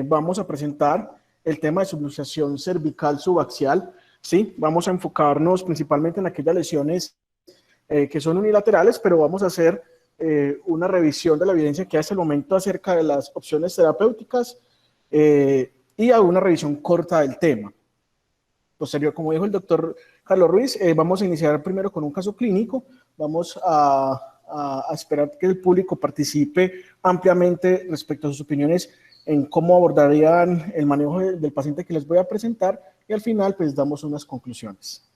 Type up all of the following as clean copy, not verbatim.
vamos a presentar el tema de subluxación cervical subaxial, ¿sí? Vamos a enfocarnos principalmente en aquellas lesiones que son unilaterales, pero vamos a hacer una revisión de la evidencia que hay hasta el momento acerca de las opciones terapéuticas y a una revisión corta del tema. Posterior, como dijo el doctor Carlos Ruiz, vamos a iniciar primero con un caso clínico, vamos a esperar que el público participe ampliamente respecto a sus opiniones en cómo abordarían el manejo del paciente que les voy a presentar y al final pues damos unas conclusiones.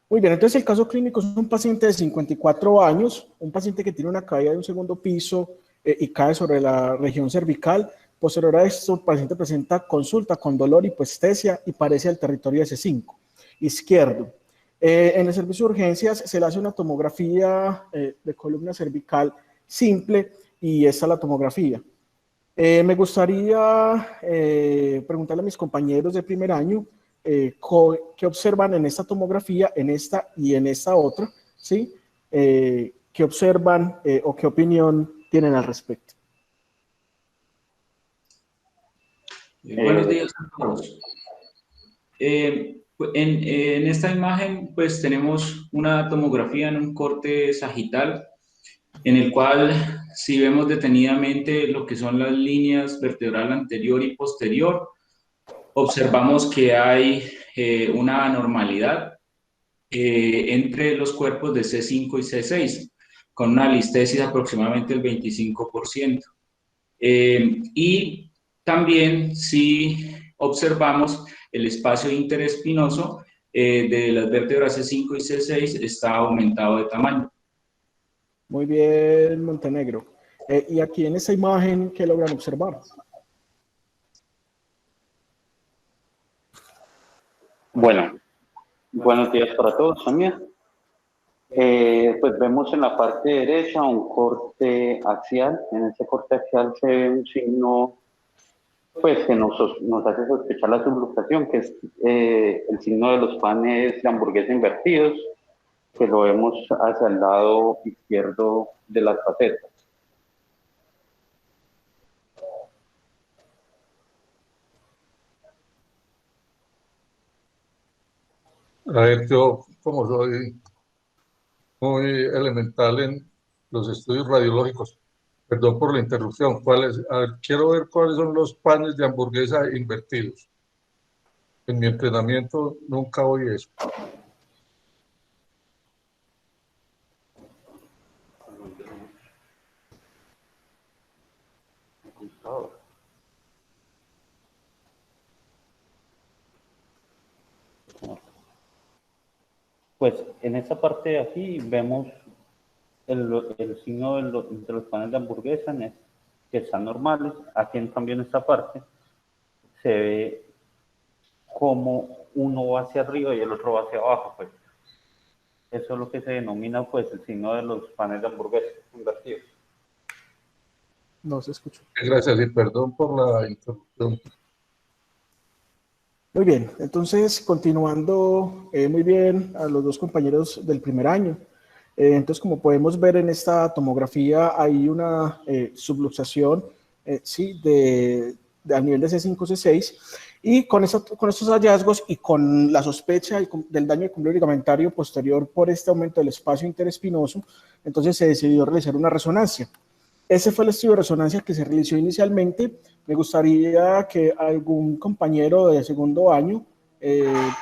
Muy bien, entonces el caso clínico es un paciente de 54 años, un paciente que tiene una caída de un segundo piso y cae sobre la región cervical. Posterior a esto, el paciente presenta consulta con dolor, hipoestesia y parece al territorio S5, izquierdo. En el servicio de urgencias se le hace una tomografía de columna cervical simple y esta es la tomografía. Me gustaría preguntarle a mis compañeros de primer año qué observan en esta tomografía, en esta y en esta otra, ¿sí? ¿Qué observan o qué opinión tienen al respecto? Buenos días a todos. En esta imagen pues tenemos una tomografía en un corte sagital en el cual si vemos detenidamente lo que son las líneas vertebral anterior y posterior, observamos que hay una anormalidad entre los cuerpos de C5 y C6 con una listesis aproximadamente del 25%. Y también si observamos el espacio interespinoso de las vértebras C5 y C6 está aumentado de tamaño. Muy bien, Montenegro. Y aquí en esa imagen, ¿qué logran observar? Bueno, buenos días para todos también. Pues vemos en la parte derecha un corte axial. En ese corte axial se ve un signo pues, que nos hace sospechar la subluxación, que es el signo de los panes de hamburguesa invertidos, que lo vemos hacia el lado izquierdo de las facetas. A ver, yo como soy muy elemental en los estudios radiológicos, perdón por la interrupción, a ver, quiero ver cuáles son los panes de hamburguesa invertidos. En mi entrenamiento nunca oí eso. Pues en esta parte de aquí vemos el signo de los panes de hamburguesa que están normales. Aquí en esta parte se ve como uno va hacia arriba y el otro va hacia abajo. Pues. Eso es lo que se denomina pues, el signo de los panes de hamburguesa invertidos. No se escuchó. Gracias y perdón por la interrupción. Muy bien, entonces continuando muy bien a los dos compañeros del primer año. Entonces, como podemos ver en esta tomografía, hay una subluxación sí, a nivel de C5, C6, y con estos hallazgos y con la sospecha del daño de cúmulo ligamentario posterior por este aumento del espacio interespinoso, entonces se decidió realizar una resonancia. Ese fue el estudio de resonancia que se realizó inicialmente. Me gustaría que algún compañero de segundo año,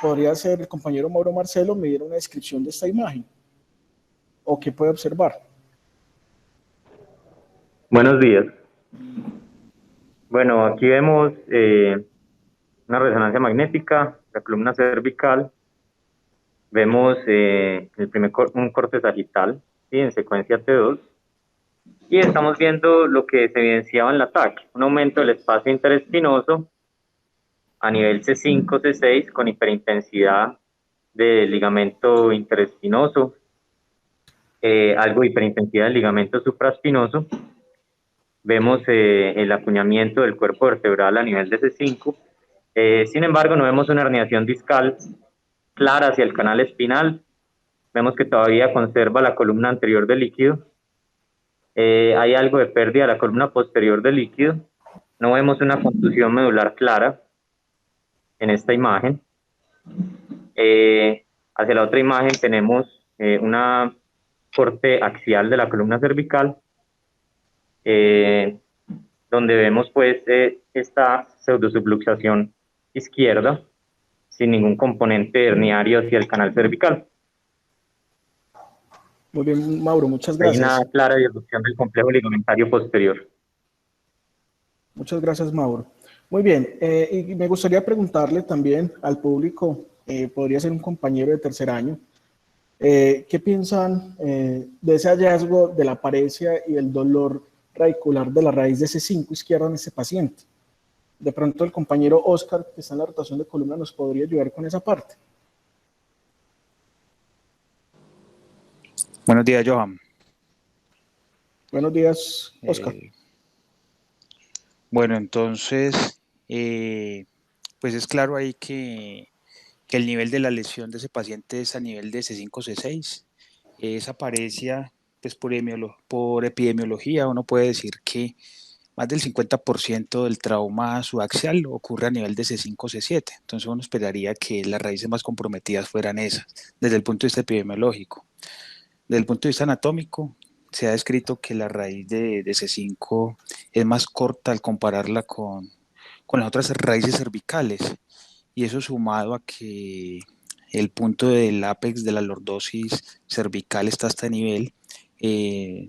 podría ser el compañero Mauro Marcelo, me diera una descripción de esta imagen o qué puede observar. Buenos días. Bueno, aquí vemos una resonancia magnética, la columna cervical. Vemos un corte sagital, ¿sí? En secuencia T2. Y estamos viendo lo que se evidenciaba en la TAC, un aumento del espacio interespinoso a nivel C5, C6 con hiperintensidad del ligamento interespinoso, algo de hiperintensidad del ligamento supraespinoso. Vemos el acuñamiento del cuerpo vertebral a nivel de C5. Sin embargo, no vemos una herniación discal clara hacia el canal espinal. Vemos que todavía conserva la columna anterior del líquido. Hay algo de pérdida de la columna posterior del líquido. No vemos una contusión medular clara en esta imagen. Hacia la otra imagen tenemos una corte axial de la columna cervical, donde vemos pues esta pseudosubluxación izquierda sin ningún componente herniario hacia el canal cervical. Muy bien, Mauro, muchas Hay una gracias. clara disrupción del complejo ligamentario posterior. Muchas gracias, Mauro. Muy bien, y me gustaría preguntarle también al público, podría ser un compañero de tercer año, ¿qué piensan de ese hallazgo de la paresia y el dolor radicular de la raíz de C5 izquierda en ese paciente? De pronto el compañero Oscar, que está en la rotación de columna, nos podría ayudar con esa parte. Buenos días, Johan. Buenos días, Oscar. Bueno, entonces, pues es claro ahí que el nivel de la lesión de ese paciente es a nivel de C5, C6. Esa paresia, pues por epidemiología, uno puede decir que más del 50% del trauma subaxial ocurre a nivel de C5, C7. Entonces uno esperaría que las raíces más comprometidas fueran esas, desde el punto de vista epidemiológico. Desde el punto de vista anatómico, se ha descrito que la raíz de C5 es más corta al compararla con las otras raíces cervicales, y eso sumado a que el punto del ápex de la lordosis cervical está a este nivel,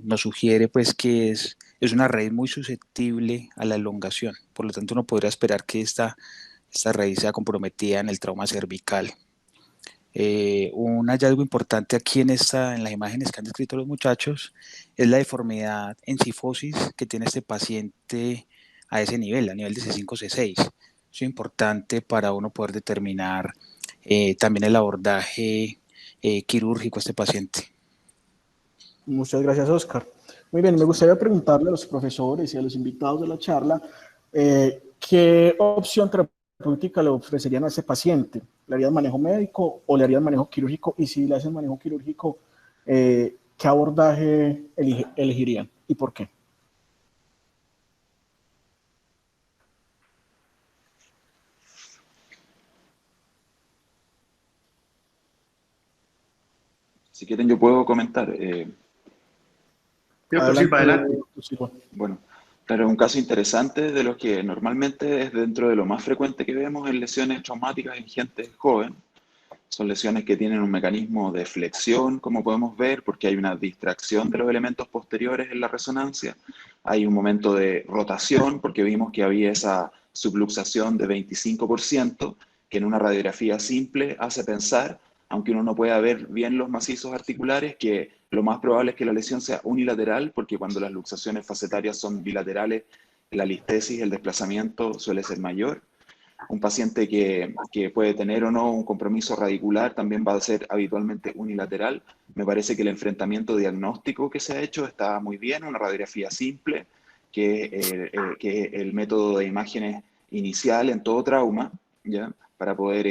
nos sugiere pues que es una raíz muy susceptible a la elongación. Por lo tanto, uno podría esperar que esta raíz sea comprometida en el trauma cervical. Un hallazgo importante aquí en las imágenes que han descrito los muchachos es la deformidad en cifosis que tiene este paciente a ese nivel, a nivel de C5, C6. Eso es importante para uno poder determinar también el abordaje quirúrgico a este paciente. Muchas gracias, Oscar. Muy bien, me gustaría preguntarle a los profesores y a los invitados de la charla qué opción terapéutica le ofrecerían a ese paciente. ¿Le harían manejo médico o le harían manejo quirúrgico? Y si le hacen manejo quirúrgico, ¿qué abordaje elegirían y por qué? Si quieren yo puedo comentar. Adelante. Bueno, claro, es un caso interesante de los que normalmente es dentro de lo más frecuente que vemos en lesiones traumáticas en gente joven. Son lesiones que tienen un mecanismo de flexión, como podemos ver, porque hay una distracción de los elementos posteriores en la resonancia. Hay un momento de rotación, porque vimos que había esa subluxación de 25%, que en una radiografía simple hace pensar, aunque uno no pueda ver bien los macizos articulares, que lo más probable es que la lesión sea unilateral, porque cuando las luxaciones facetarias son bilaterales, la listesis, el desplazamiento suele ser mayor. Un paciente que puede tener o no un compromiso radicular también va a ser habitualmente unilateral. Me parece que el enfrentamiento diagnóstico que se ha hecho está muy bien, una radiografía simple, que el método de imágenes inicial en todo trauma, ¿ya? Para poder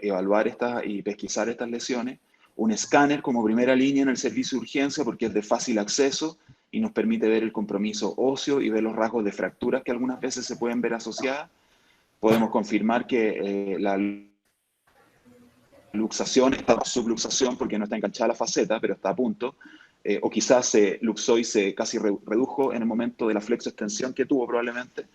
evaluar y pesquisar estas lesiones. Un escáner como primera línea en el servicio de urgencia porque es de fácil acceso y nos permite ver el compromiso óseo y ver los rasgos de fracturas que algunas veces se pueden ver asociadas. Podemos confirmar que la luxación está subluxación porque no está enganchada la faceta, pero está a punto. O quizás se luxó y se casi redujo en el momento de la flexoextensión que tuvo probablemente.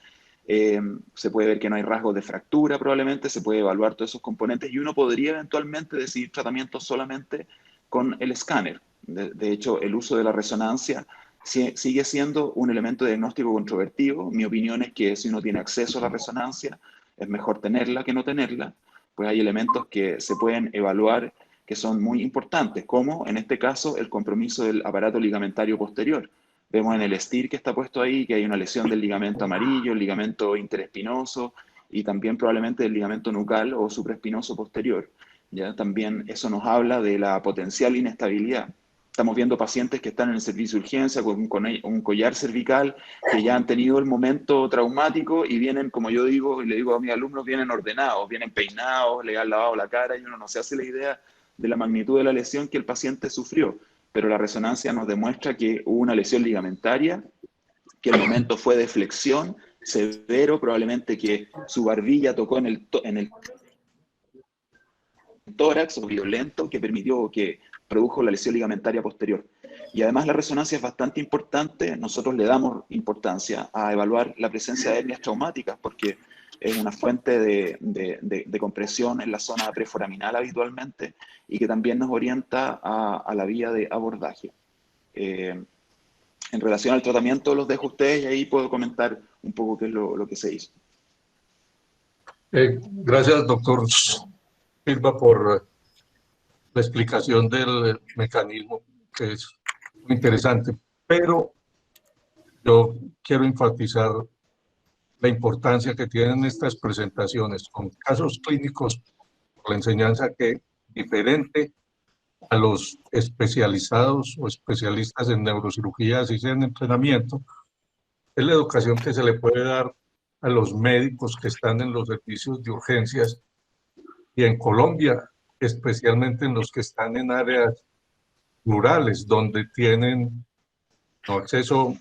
Se puede ver que no hay rasgos de fractura probablemente, se puede evaluar todos esos componentes y uno podría eventualmente decidir tratamiento solamente con el escáner. De hecho, el uso de la resonancia sigue siendo un elemento de diagnóstico controvertido. Mi opinión es que si uno tiene acceso a la resonancia, es mejor tenerla que no tenerla, pues hay elementos que se pueden evaluar que son muy importantes, como en este caso el compromiso del aparato ligamentario posterior. Vemos en el STIR que está puesto ahí que hay una lesión del ligamento amarillo, el ligamento interespinoso y también probablemente del ligamento nucal o supraespinoso posterior. ¿Ya? También eso nos habla de la potencial inestabilidad. Estamos viendo pacientes que están en el servicio de urgencia con un collar cervical, que ya han tenido el momento traumático y vienen, como yo digo y le digo a mis alumnos, vienen ordenados, vienen peinados, le han lavado la cara y uno no se hace la idea de la magnitud de la lesión que el paciente sufrió. Pero la resonancia nos demuestra que hubo una lesión ligamentaria, que el momento fue de flexión severo, probablemente que su barbilla tocó en el tórax o violento que permitió que produjo la lesión ligamentaria posterior. Y además la resonancia es bastante importante, nosotros le damos importancia a evaluar la presencia de hernias traumáticas porque es una fuente de compresión en la zona preforaminal habitualmente y que también nos orienta a la vía de abordaje. En relación al tratamiento los dejo a ustedes y ahí puedo comentar un poco qué es lo que se hizo. Gracias, doctor Silva, por la explicación del mecanismo, que es muy interesante. Pero yo quiero enfatizar la importancia que tienen estas presentaciones con casos clínicos, por la enseñanza que, diferente a los especializados o especialistas en neurocirugía, así sea en entrenamiento, es la educación que se le puede dar a los médicos que están en los servicios de urgencias y en Colombia, especialmente en los que están en áreas rurales, donde tienen no acceso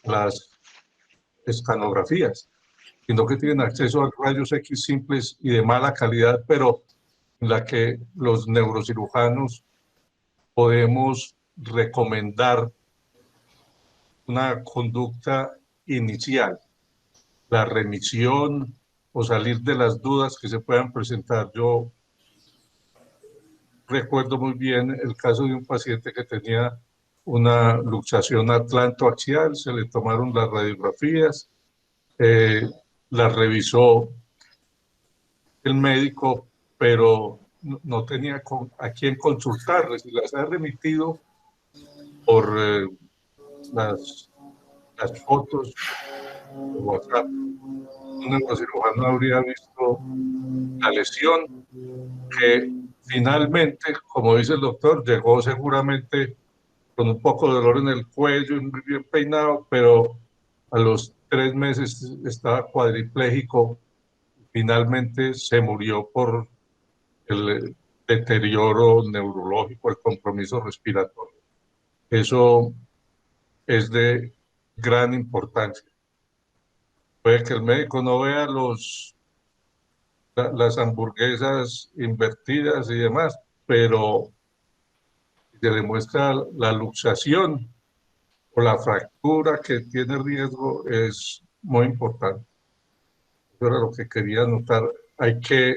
a las escanografías, sino que tienen acceso a rayos X simples y de mala calidad, pero en la que los neurocirujanos podemos recomendar una conducta inicial, la remisión o salir de las dudas que se puedan presentar. Yo recuerdo muy bien el caso de un paciente que tenía una luxación atlantoaxial, se le tomaron las radiografías, las revisó el médico, pero no tenía a quién consultarles y las ha remitido por las fotos de WhatsApp. Un neurocirujano habría visto la lesión que finalmente, como dice el doctor, llegó seguramente con un poco de dolor en el cuello y muy bien peinado, pero a los 3 meses estaba cuadripléjico. Finalmente se murió por el deterioro neurológico, el compromiso respiratorio. Eso es de gran importancia. Puede que el médico no vea las hamburguesas invertidas y demás, pero se demuestra la luxación o la fractura que tiene riesgo, es muy importante. Eso era lo que quería anotar. Hay que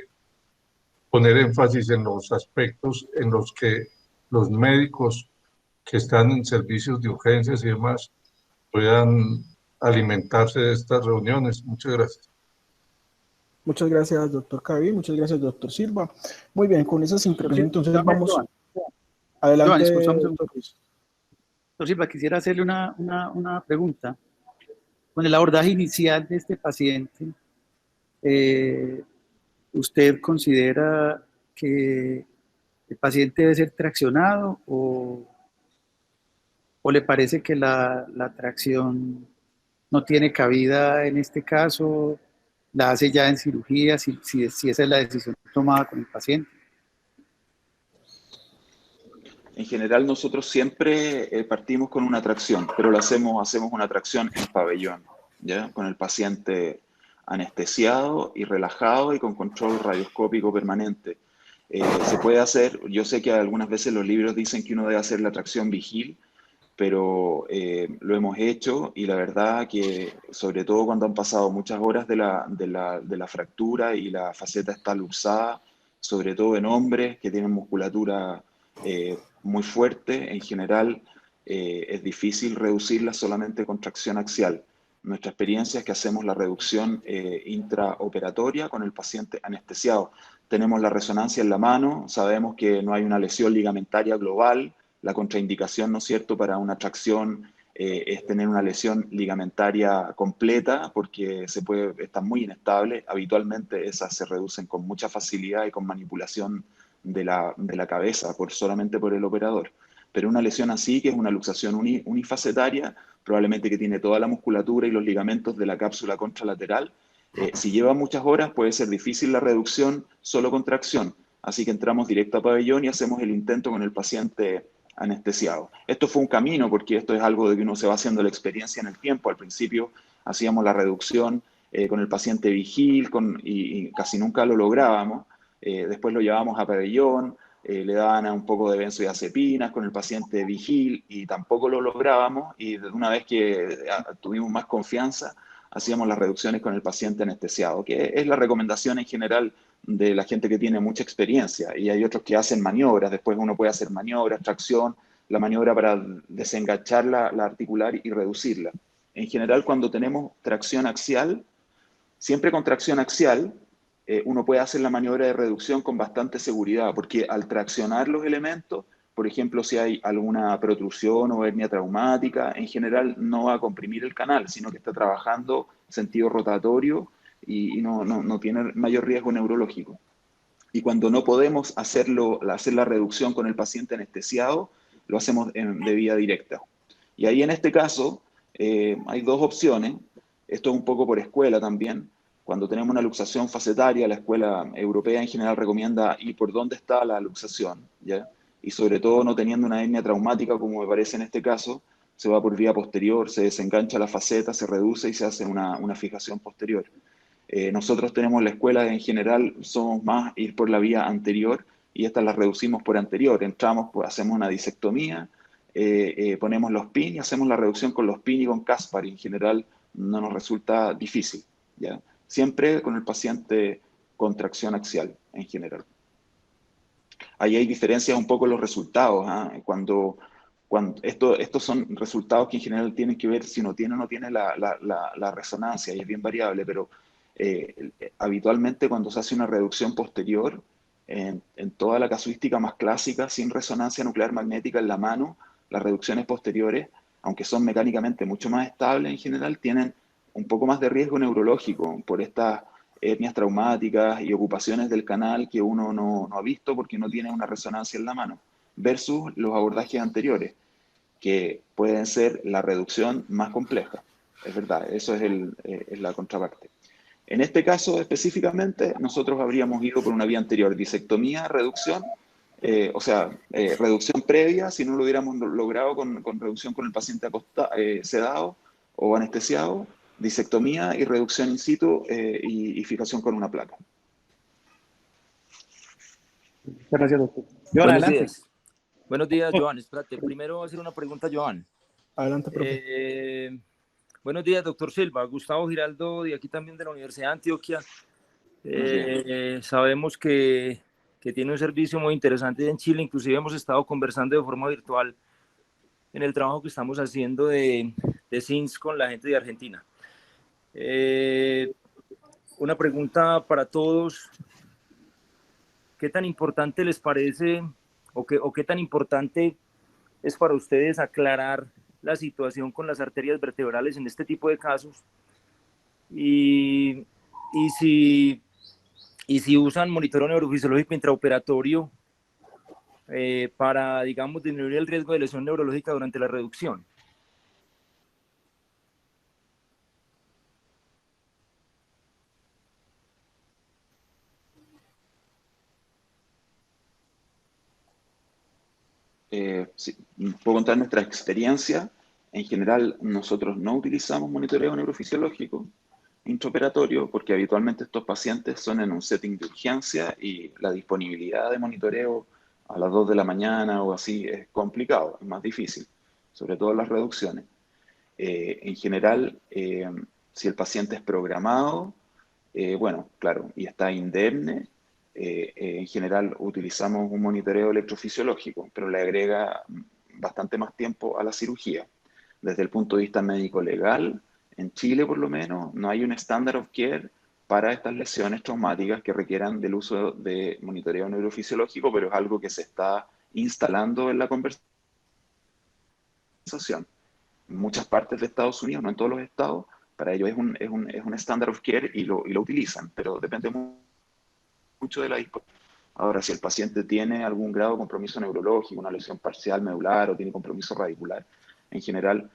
poner énfasis en los aspectos en los que los médicos que están en servicios de urgencias y demás puedan alimentarse de estas reuniones. Muchas gracias. Muchas gracias, doctor Cavi. Muchas gracias, doctor Silva. Muy bien, con esas intervenciones, entonces vamos adelante. Doctor Silva, quisiera hacerle una pregunta. Con el abordaje inicial de este paciente, ¿usted considera que el paciente debe ser traccionado o le parece que la tracción no tiene cabida en este caso? ¿La hace ya en cirugía, si esa es la decisión tomada con el paciente? En general nosotros siempre partimos con una tracción, pero lo hacemos una tracción en pabellón, ¿ya? Con el paciente anestesiado y relajado y con control radioscópico permanente. Se puede hacer, yo sé que algunas veces los libros dicen que uno debe hacer la tracción vigil, pero lo hemos hecho y la verdad que sobre todo cuando han pasado muchas horas de la fractura y la faceta está luxada, sobre todo en hombres que tienen musculatura muy fuerte, en general es difícil reducirla solamente con tracción axial. Nuestra experiencia es que hacemos la reducción intraoperatoria con el paciente anestesiado. Tenemos la resonancia en la mano, sabemos que no hay una lesión ligamentaria global. La contraindicación, ¿no es cierto?, para una tracción es tener una lesión ligamentaria completa porque está muy inestable. Habitualmente esas se reducen con mucha facilidad y con manipulación de la cabeza, solamente por el operador. Pero una lesión así, que es una luxación unifacetaria, probablemente que tiene toda la musculatura y los ligamentos de la cápsula contralateral, si lleva muchas horas puede ser difícil la reducción solo con tracción. Así que entramos directo a pabellón y hacemos el intento con el paciente anestesiado. Esto fue un camino porque esto es algo de que uno se va haciendo la experiencia en el tiempo. Al principio hacíamos la reducción con el paciente vigil y casi nunca lo lográbamos. Después lo llevábamos a pabellón, le daban un poco de benzodiazepinas con el paciente vigil y tampoco lo lográbamos, y una vez que tuvimos más confianza, hacíamos las reducciones con el paciente anestesiado, que es la recomendación en general de la gente que tiene mucha experiencia, y hay otros que hacen maniobras. Después uno puede hacer maniobras, tracción, la maniobra para desenganchar la articular y reducirla. En general, cuando tenemos tracción axial, siempre con tracción axial, uno puede hacer la maniobra de reducción con bastante seguridad, porque al traccionar los elementos, por ejemplo, si hay alguna protrusión o hernia traumática, en general no va a comprimir el canal, sino que está trabajando en sentido rotatorio y no tiene mayor riesgo neurológico. Y cuando no podemos hacer la reducción con el paciente anestesiado, lo hacemos de vía directa. Y ahí en este caso hay dos opciones. Esto es un poco por escuela también. Cuando tenemos una luxación facetaria, la escuela europea en general recomienda ir por dónde está la luxación, ¿ya? Y sobre todo no teniendo una hernia traumática, como me parece en este caso, se va por vía posterior, se desengancha la faceta, se reduce y se hace una fijación posterior. Nosotros tenemos la escuela en general, somos más ir por la vía anterior, y estas las reducimos por anterior. Entramos, pues, hacemos una disectomía, ponemos los PIN y hacemos la reducción con los PIN y con Caspar, y en general no nos resulta difícil, ¿ya? Siempre con el paciente con tracción axial en general. Ahí hay diferencias un poco en los resultados, ¿eh? Cuando estos son resultados que en general tienen que ver si uno tiene o no tiene la resonancia, y es bien variable, pero habitualmente cuando se hace una reducción posterior, en toda la casuística más clásica, sin resonancia nuclear magnética en la mano, las reducciones posteriores, aunque son mecánicamente mucho más estables en general, tienen un poco más de riesgo neurológico por estas hernias traumáticas y ocupaciones del canal que uno no ha visto porque no tiene una resonancia en la mano, versus los abordajes anteriores, que pueden ser la reducción más compleja. Es verdad, eso es la contraparte. En este caso específicamente, nosotros habríamos ido por una vía anterior, disectomía, reducción, reducción previa, si no lo hubiéramos logrado con reducción con el paciente sedado o anestesiado, disectomía y reducción in situ y fijación con una placa. Gracias, doctor. Joan, Buenos adelante. días. Buenos días, Joan. Espérate, primero voy a hacer una pregunta, Joan. Adelante, profe. Buenos días, doctor Silva. Gustavo Giraldo, de aquí también de la Universidad de Antioquia. Sabemos que tiene un servicio muy interesante en Chile. Inclusive hemos estado conversando de forma virtual en el trabajo que estamos haciendo de SINS con la gente de Argentina. Una pregunta para todos. ¿Qué tan importante les parece o qué tan importante es para ustedes aclarar la situación con las arterias vertebrales en este tipo de casos? Y si usan monitoreo neurofisiológico intraoperatorio para, digamos, disminuir el riesgo de lesión neurológica durante la reducción. Sí, puedo contar nuestra experiencia. En general, nosotros no utilizamos monitoreo neurofisiológico intraoperatorio porque habitualmente estos pacientes son en un setting de urgencia y la disponibilidad de monitoreo a las 2 de la mañana o así es complicado, es más difícil, sobre todo las reducciones. En general, si el paciente es programado, bueno, claro, y está indemne, en general utilizamos un monitoreo electrofisiológico, pero le agrega bastante más tiempo a la cirugía. Desde el punto de vista médico-legal, en Chile por lo menos, no hay un standard of care para estas lesiones traumáticas que requieran del uso de monitoreo neurofisiológico, pero es algo que se está instalando en la conversación. En muchas partes de Estados Unidos, no en todos los estados, para ello es un standard of care y lo utilizan, pero depende mucho de la disponibilidad. Ahora, si el paciente tiene algún grado de compromiso neurológico, una lesión parcial medular o tiene compromiso radicular, en general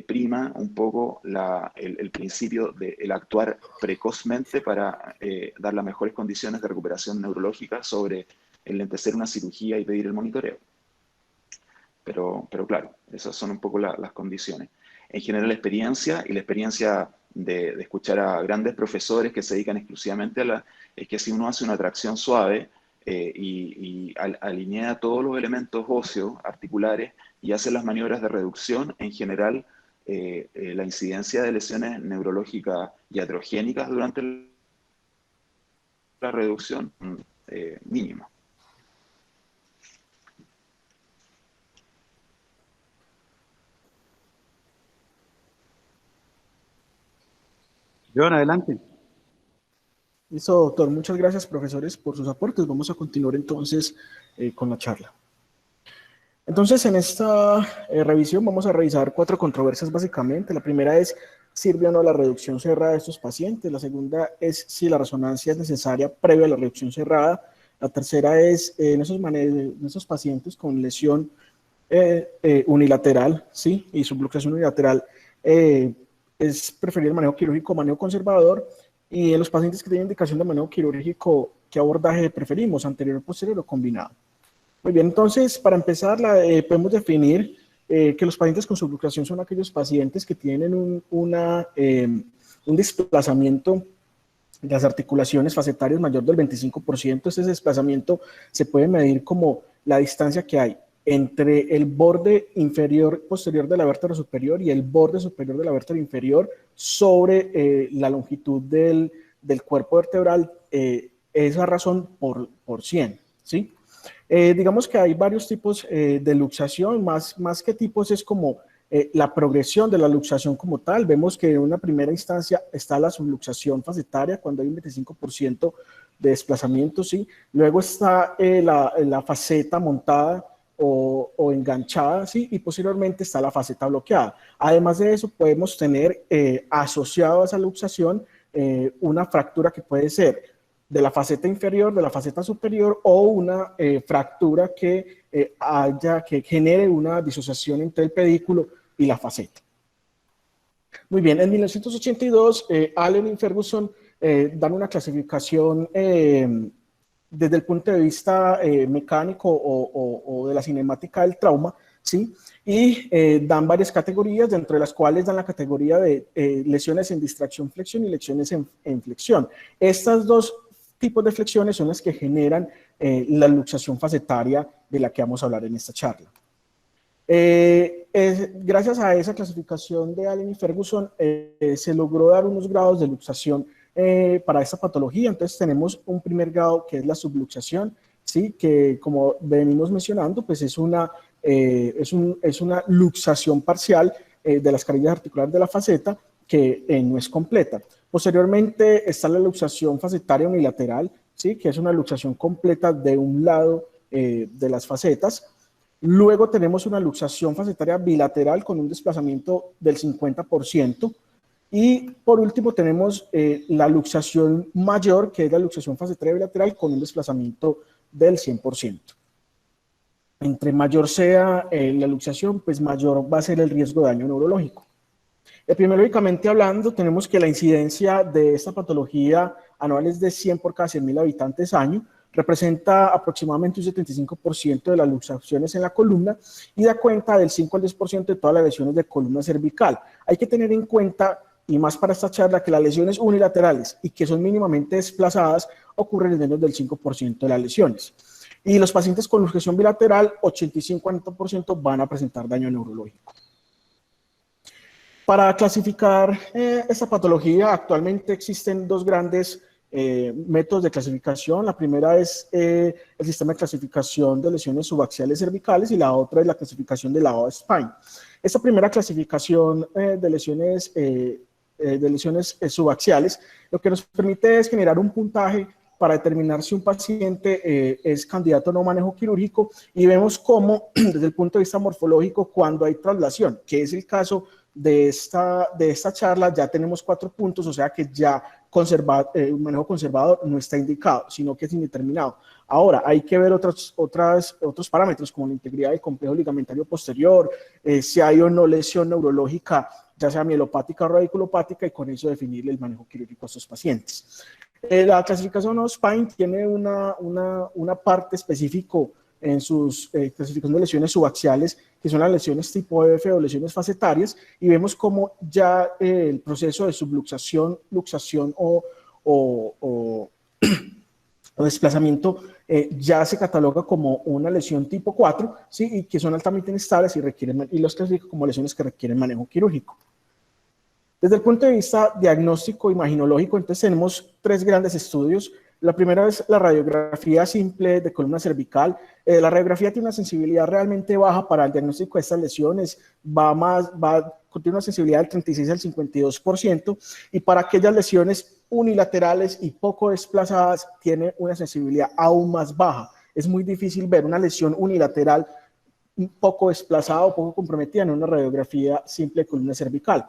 prima un poco el principio del actuar precozmente para dar las mejores condiciones de recuperación neurológica sobre el entecer una cirugía y pedir el monitoreo. Pero claro, esas son un poco las condiciones. En general, la experiencia de escuchar a grandes profesores que se dedican exclusivamente a es que si uno hace una tracción suave y alinea todos los elementos óseos, articulares, y hace las maniobras de reducción, en general, la incidencia de lesiones neurológicas iatrogénicas durante la reducción mínima. Joan, adelante. Listo, doctor. Muchas gracias, profesores, por sus aportes. Vamos a continuar entonces con la charla. Entonces, en esta revisión vamos a revisar 4 controversias básicamente. La primera es, ¿sirve o no la reducción cerrada de estos pacientes? La segunda es si la resonancia es necesaria previa a la reducción cerrada. La tercera es, en esos pacientes con lesión unilateral, ¿sí? Y subluxación unilateral, es preferible el manejo quirúrgico o manejo conservador. Y en los pacientes que tienen indicación de manejo quirúrgico, ¿qué abordaje preferimos? ¿Anterior, posterior o combinado? Muy bien, entonces, para empezar, podemos definir que los pacientes con subluxación son aquellos pacientes que tienen un desplazamiento de las articulaciones facetarias mayor del 25%. Ese desplazamiento se puede medir como la distancia que hay entre el borde inferior posterior de la vértebra superior y el borde superior de la vértebra inferior sobre la longitud del cuerpo vertebral, esa razón por 100, ¿sí? Digamos que hay varios tipos de luxación, más que tipos es como la progresión de la luxación como tal. Vemos que en una primera instancia está la subluxación facetaria cuando hay un 25% de desplazamiento, ¿sí? Luego está la faceta montada o enganchada, ¿sí? Y posteriormente está la faceta bloqueada. Además de eso, podemos tener asociado a esa luxación una fractura que puede ser de la faceta inferior, de la faceta superior, o una fractura que genere una disociación entre el pedículo y la faceta. Muy bien, en 1982, Allen y Ferguson dan una clasificación desde el punto de vista mecánico o de la cinemática del trauma, ¿sí? Y dan varias categorías, dentro de las cuales dan la categoría de lesiones en distracción flexión y lesiones en flexión. Estas dos tipos de flexiones son las que generan la luxación facetaria de la que vamos a hablar en esta charla. Gracias a esa clasificación de Allen y Ferguson se logró dar unos grados de luxación para esta patología. Entonces tenemos un primer grado que es la subluxación, ¿sí? Que como venimos mencionando, pues es una luxación parcial de las carillas articulares de la faceta que no es completa. Posteriormente está la luxación facetaria unilateral, ¿sí? Que es una luxación completa de un lado de las facetas. Luego tenemos una luxación facetaria bilateral con un desplazamiento del 50%. Y por último tenemos la luxación mayor, que es la luxación facetaria bilateral con un desplazamiento del 100%. Entre mayor sea la luxación, pues mayor va a ser el riesgo de daño neurológico. Epidemiológicamente hablando, tenemos que la incidencia de esta patología anual es de 100 por cada 100.000 habitantes año, representa aproximadamente un 75% de las luxaciones en la columna y da cuenta del 5 al 10% de todas las lesiones de columna cervical. Hay que tener en cuenta, y más para esta charla, que las lesiones unilaterales y que son mínimamente desplazadas ocurren en menos del 5% de las lesiones. Y los pacientes con luxación bilateral, 85-90% van a presentar daño neurológico. Para clasificar esta patología, actualmente existen dos grandes métodos de clasificación. La primera es el sistema de clasificación de lesiones subaxiales cervicales y la otra es la clasificación de la O-Spine. Esta primera clasificación de lesiones subaxiales lo que nos permite es generar un puntaje para determinar si un paciente es candidato o no a manejo quirúrgico, y vemos cómo desde el punto de vista morfológico, cuando hay traslación, que es el caso de esta charla, ya tenemos 4 puntos, o sea que ya un manejo conservador no está indicado, sino que es indeterminado. Ahora, hay que ver otros parámetros como la integridad del complejo ligamentario posterior, si hay o no lesión neurológica, ya sea mielopática o radiculopática, y con eso definir el manejo quirúrgico a estos pacientes. La clasificación O-Spine tiene una parte específica en sus clasificación de lesiones subaxiales, que son las lesiones tipo F o lesiones facetarias, y vemos cómo ya el proceso de subluxación, luxación o desplazamiento ya se cataloga como una lesión tipo 4, ¿sí? Y que son altamente inestables y los clasifica como lesiones que requieren manejo quirúrgico. Desde el punto de vista diagnóstico imaginológico, entonces tenemos 3 grandes estudios. La primera es la radiografía simple de columna cervical. La radiografía tiene una sensibilidad realmente baja para el diagnóstico de estas lesiones, tiene una sensibilidad del 36 al 52%, y para aquellas lesiones unilaterales y poco desplazadas tiene una sensibilidad aún más baja. Es muy difícil ver una lesión unilateral poco desplazada o poco comprometida en una radiografía simple de columna cervical.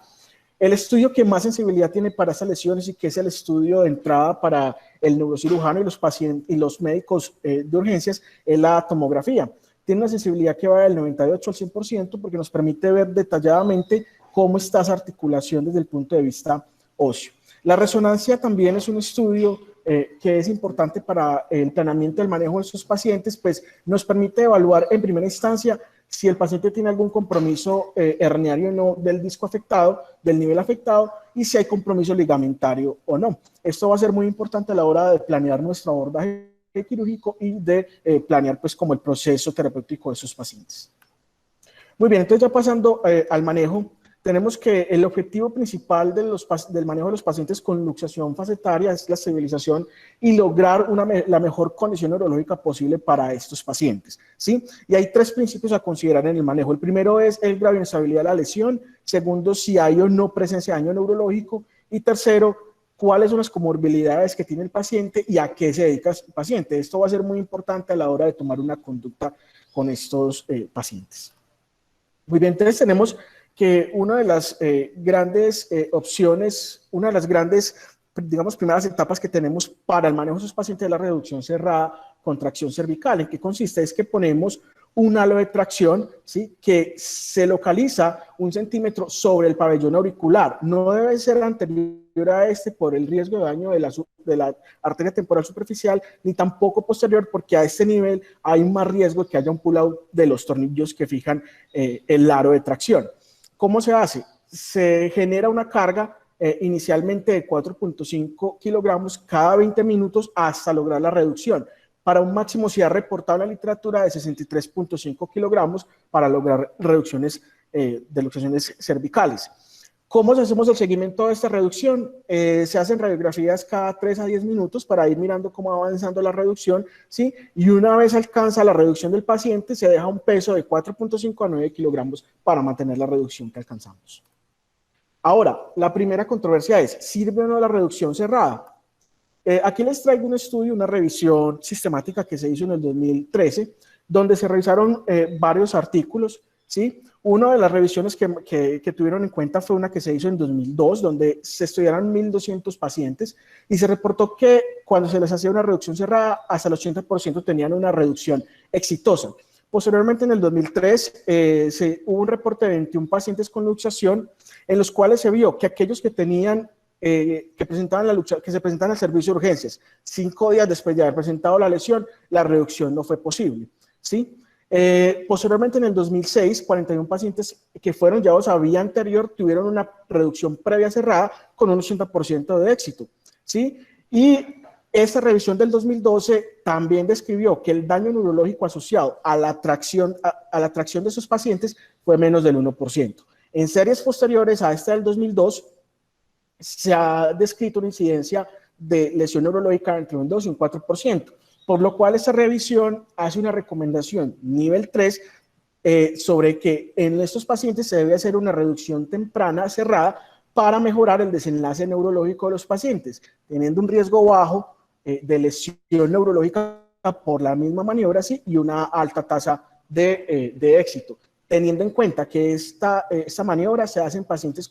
El estudio que más sensibilidad tiene para estas lesiones y que es el estudio de entrada para el neurocirujano y los pacientes y los médicos de urgencias es la tomografía. Tiene una sensibilidad que va del 98 al 100% porque nos permite ver detalladamente cómo está esa articulación desde el punto de vista óseo. La resonancia también es un estudio que es importante para el planeamiento del manejo de estos pacientes, pues nos permite evaluar en primera instancia si el paciente tiene algún compromiso herniario o no del disco afectado, del nivel afectado, y si hay compromiso ligamentario o no. Esto va a ser muy importante a la hora de planear nuestro abordaje quirúrgico y de planear pues como el proceso terapéutico de esos pacientes. Muy bien, entonces ya pasando al manejo, tenemos que el objetivo principal del manejo de los pacientes con luxación facetaria es la estabilización y lograr la mejor condición neurológica posible para estos pacientes, ¿sí? Y hay 3 principios a considerar en el manejo. El primero es el grado de inestabilidad de la lesión, segundo, si hay o no presencia de daño neurológico, y tercero, cuáles son las comorbilidades que tiene el paciente y a qué se dedica el paciente. Esto va a ser muy importante a la hora de tomar una conducta con estos pacientes. Muy bien, entonces tenemos que una de las grandes opciones, una de las grandes, digamos, primeras etapas que tenemos para el manejo de esos pacientes es la reducción cerrada con tracción cervical. ¿En qué consiste? Es que ponemos un halo de tracción, ¿sí? Que se localiza 1 centímetro sobre el pabellón auricular. No debe ser anterior a este por el riesgo de daño de la arteria temporal superficial, ni tampoco posterior, porque a este nivel hay más riesgo de que haya un pull-out de los tornillos que fijan el aro de tracción. ¿Cómo se hace? Se genera una carga inicialmente de 4.5 kilogramos cada 20 minutos hasta lograr la reducción, para un máximo se ha reportado en la literatura de 63.5 kilogramos para lograr reducciones de luxaciones cervicales. ¿Cómo hacemos el seguimiento de esta reducción? Se hacen radiografías cada 3 a 10 minutos para ir mirando cómo va avanzando la reducción, ¿sí? Y una vez alcanza la reducción del paciente, se deja un peso de 4.5 a 9 kilogramos para mantener la reducción que alcanzamos. Ahora, la primera controversia es, ¿sirve o no la reducción cerrada? Aquí les traigo un estudio, una revisión sistemática que se hizo en el 2013, donde se revisaron varios artículos, ¿sí? Una de las revisiones que tuvieron en cuenta fue una que se hizo en 2002, donde se estudiaron 1.200 pacientes y se reportó que cuando se les hacía una reducción cerrada, hasta el 80% tenían una reducción exitosa. Posteriormente, en el 2003, hubo un reporte de 21 pacientes con luxación, en los cuales se vio que aquellos que tenían que se presentaban al servicio de urgencias 5 días después de haber presentado la lesión, la reducción no fue posible, ¿sí? Posteriormente, en el 2006, 41 pacientes que fueron llevados a vía anterior tuvieron una reducción previa cerrada con un 80% de éxito, ¿sí? Y esta revisión del 2012 también describió que el daño neurológico asociado a la tracción de esos pacientes fue menos del 1%. En series posteriores a esta del 2002, se ha descrito una incidencia de lesión neurológica entre un 2 y un 4%, por lo cual esta revisión hace una recomendación nivel 3 sobre que en estos pacientes se debe hacer una reducción temprana cerrada para mejorar el desenlace neurológico de los pacientes, teniendo un riesgo bajo de lesión neurológica por la misma maniobra, ¿sí? Y una alta tasa de éxito, teniendo en cuenta que esta maniobra se hace en pacientes,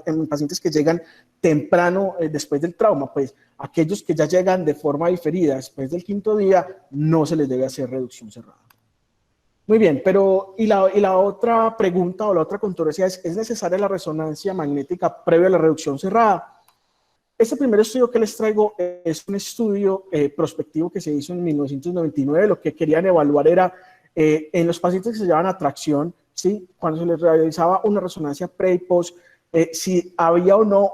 en pacientes que llegan temprano después del trauma, pues aquellos que ya llegan de forma diferida después del 5º día, no se les debe hacer reducción cerrada. Muy bien, pero y la otra pregunta o la otra controversia ¿es necesaria la resonancia magnética previa a la reducción cerrada? Este primer estudio que les traigo es un estudio prospectivo que se hizo en 1999. Lo que querían evaluar era en los pacientes que se llevaban a tracción, ¿sí? Cuando se les realizaba una resonancia pre y post, si había o no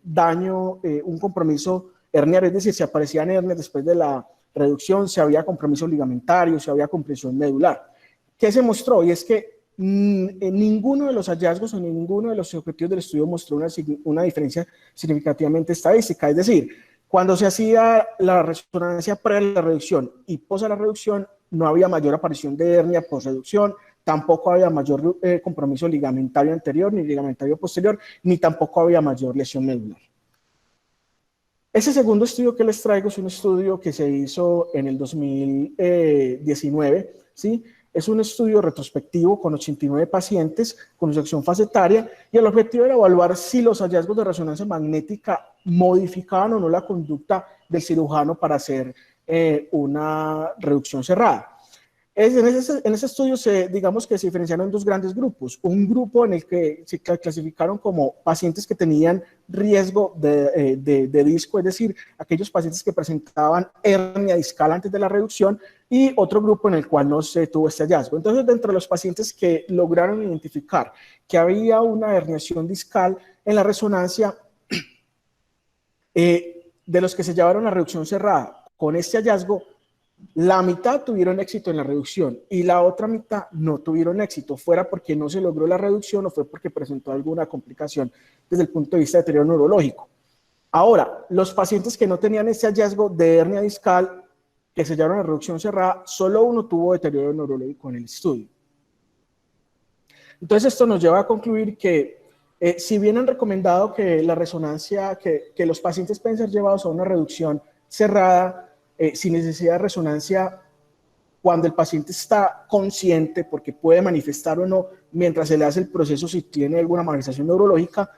daño, un compromiso herniano, es decir, si aparecían hernias después de la reducción, si había compromiso ligamentario, si había compresión medular. ¿Qué se mostró? Y es que en ninguno de los hallazgos o ninguno de los objetivos del estudio mostró una diferencia significativamente estadística. Es decir, cuando se hacía la resonancia pre a la reducción y post a la reducción, no había mayor aparición de hernia post reducción, tampoco había mayor compromiso ligamentario anterior ni ligamentario posterior, ni tampoco había mayor lesión medular. Ese segundo estudio que les traigo es un estudio que se hizo en el 2019, ¿sí? Es un estudio retrospectivo con 89 pacientes con sección facetaria y el objetivo era evaluar si los hallazgos de resonancia magnética modificaban o no la conducta del cirujano para hacer una reducción cerrada. En ese estudio digamos que se diferenciaron en dos grandes grupos. Un grupo en el que se clasificaron como pacientes que tenían riesgo de disco, es decir, aquellos pacientes que presentaban hernia discal antes de la reducción, y otro grupo en el cual no se tuvo este hallazgo. Entonces, dentro de los pacientes que lograron identificar que había una herniación discal en la resonancia, de los que se llevaron a reducción cerrada con este hallazgo, la mitad tuvieron éxito en la reducción y la otra mitad no tuvieron éxito, fuera porque no se logró la reducción o fue porque presentó alguna complicación desde el punto de vista de deterioro neurológico. Ahora, los pacientes que no tenían este hallazgo de hernia discal, que se llevaron a reducción cerrada, solo uno tuvo deterioro neurológico en el estudio. Entonces, esto nos lleva a concluir que si bien han recomendado que la resonancia, que los pacientes pueden ser llevados a una reducción cerrada, sin necesidad de resonancia, cuando el paciente está consciente, porque puede manifestar o no, mientras se le hace el proceso, si tiene alguna manifestación neurológica,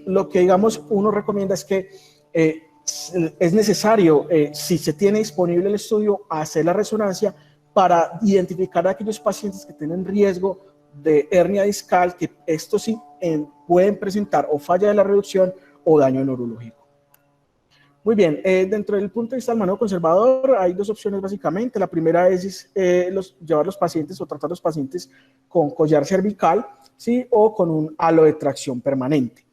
lo que, digamos, uno recomienda es que es necesario, si se tiene disponible el estudio, hacer la resonancia para identificar a aquellos pacientes que tienen riesgo de hernia discal, que estos sí pueden presentar o falla de la reducción o daño neurológico. Muy bien, dentro del punto de vista del manejo conservador hay dos opciones básicamente. La primera es llevar los pacientes o tratar los pacientes con collar cervical, ¿sí? O con un halo de tracción permanente.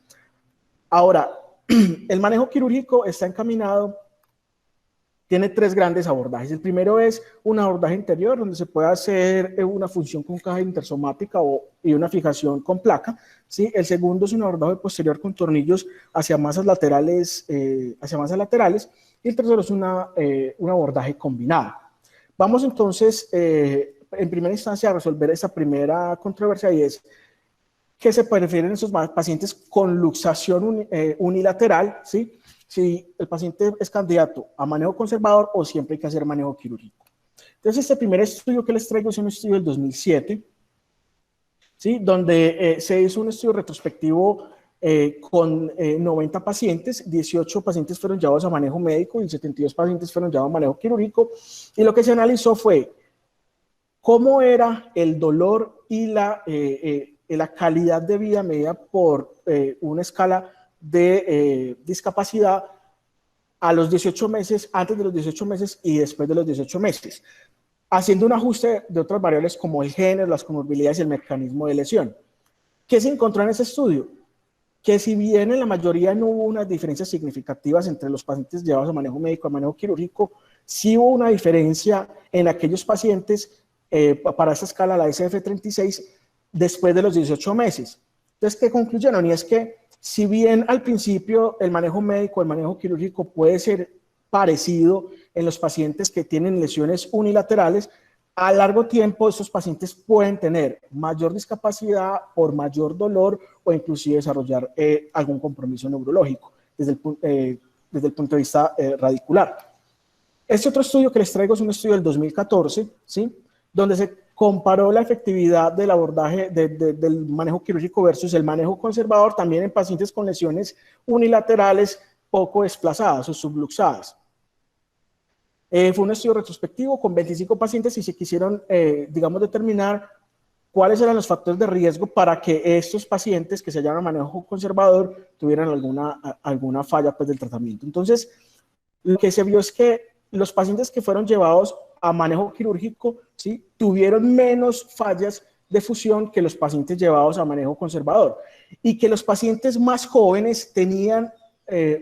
Ahora, el manejo quirúrgico está encaminado, tiene tres grandes abordajes. El primero es un abordaje interior, donde se puede hacer una función con caja intersomática y una fijación con placa, ¿sí? El segundo es un abordaje posterior con tornillos hacia masas laterales, y el tercero es un abordaje combinado. Vamos entonces, en primera instancia, a resolver esa primera controversia, y es que se prefieren esos pacientes con luxación unilateral, ¿sí? Si el paciente es candidato a manejo conservador o siempre hay que hacer manejo quirúrgico. Entonces, este primer estudio que les traigo es un estudio del 2007, ¿sí? Donde se hizo un estudio retrospectivo con 90 pacientes, 18 pacientes fueron llevados a manejo médico y 72 pacientes fueron llevados a manejo quirúrgico, y lo que se analizó fue cómo era el dolor y la calidad de vida medida por una escala de discapacidad a los 18 meses, antes de los 18 meses y después de los 18 meses, haciendo un ajuste de otras variables como el género, las comorbilidades y el mecanismo de lesión. ¿Qué se encontró en ese estudio? Que si bien en la mayoría no hubo unas diferencias significativas entre los pacientes llevados a manejo médico y a manejo quirúrgico, sí hubo una diferencia en aquellos pacientes para esta escala, la SF36, después de los 18 meses. Entonces, ¿qué concluyeron? Y es que si bien al principio el manejo médico, el manejo quirúrgico puede ser parecido en los pacientes que tienen lesiones unilaterales, a largo tiempo estos pacientes pueden tener mayor discapacidad por mayor dolor o inclusive desarrollar algún compromiso neurológico desde el punto de vista radicular. Este otro estudio que les traigo es un estudio del 2014, ¿sí? Donde se comparó la efectividad del abordaje del manejo quirúrgico versus el manejo conservador, también en pacientes con lesiones unilaterales poco desplazadas o subluxadas. Fue un estudio retrospectivo con 25 pacientes y se quisieron, digamos, determinar cuáles eran los factores de riesgo para que estos pacientes que se hallaban a manejo conservador tuvieran alguna falla pues, del tratamiento. Entonces, lo que se vio es que los pacientes que fueron llevados a manejo quirúrgico, ¿sí?, tuvieron menos fallas de fusión que los pacientes llevados a manejo conservador, y que los pacientes más jóvenes tenían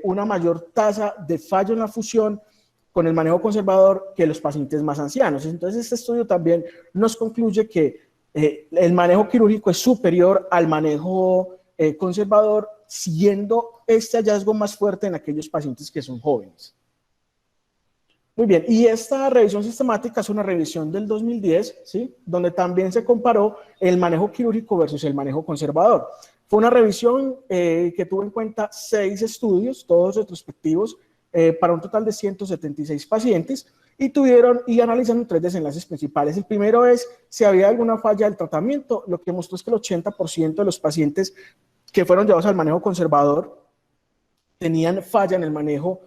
una mayor tasa de fallo en la fusión con el manejo conservador que los pacientes más ancianos. Entonces, este estudio también nos concluye que el manejo quirúrgico es superior al manejo conservador, siendo este hallazgo más fuerte en aquellos pacientes que son jóvenes. Muy bien, y esta revisión sistemática es una revisión del 2010, ¿sí?, donde también se comparó el manejo quirúrgico versus el manejo conservador. Fue una revisión que tuvo en cuenta 6 estudios, todos retrospectivos, para un total de 176 pacientes, y analizaron 3 desenlaces principales. El primero es si había alguna falla del tratamiento. Lo que mostró es que el 80% de los pacientes que fueron llevados al manejo conservador tenían falla en el manejo,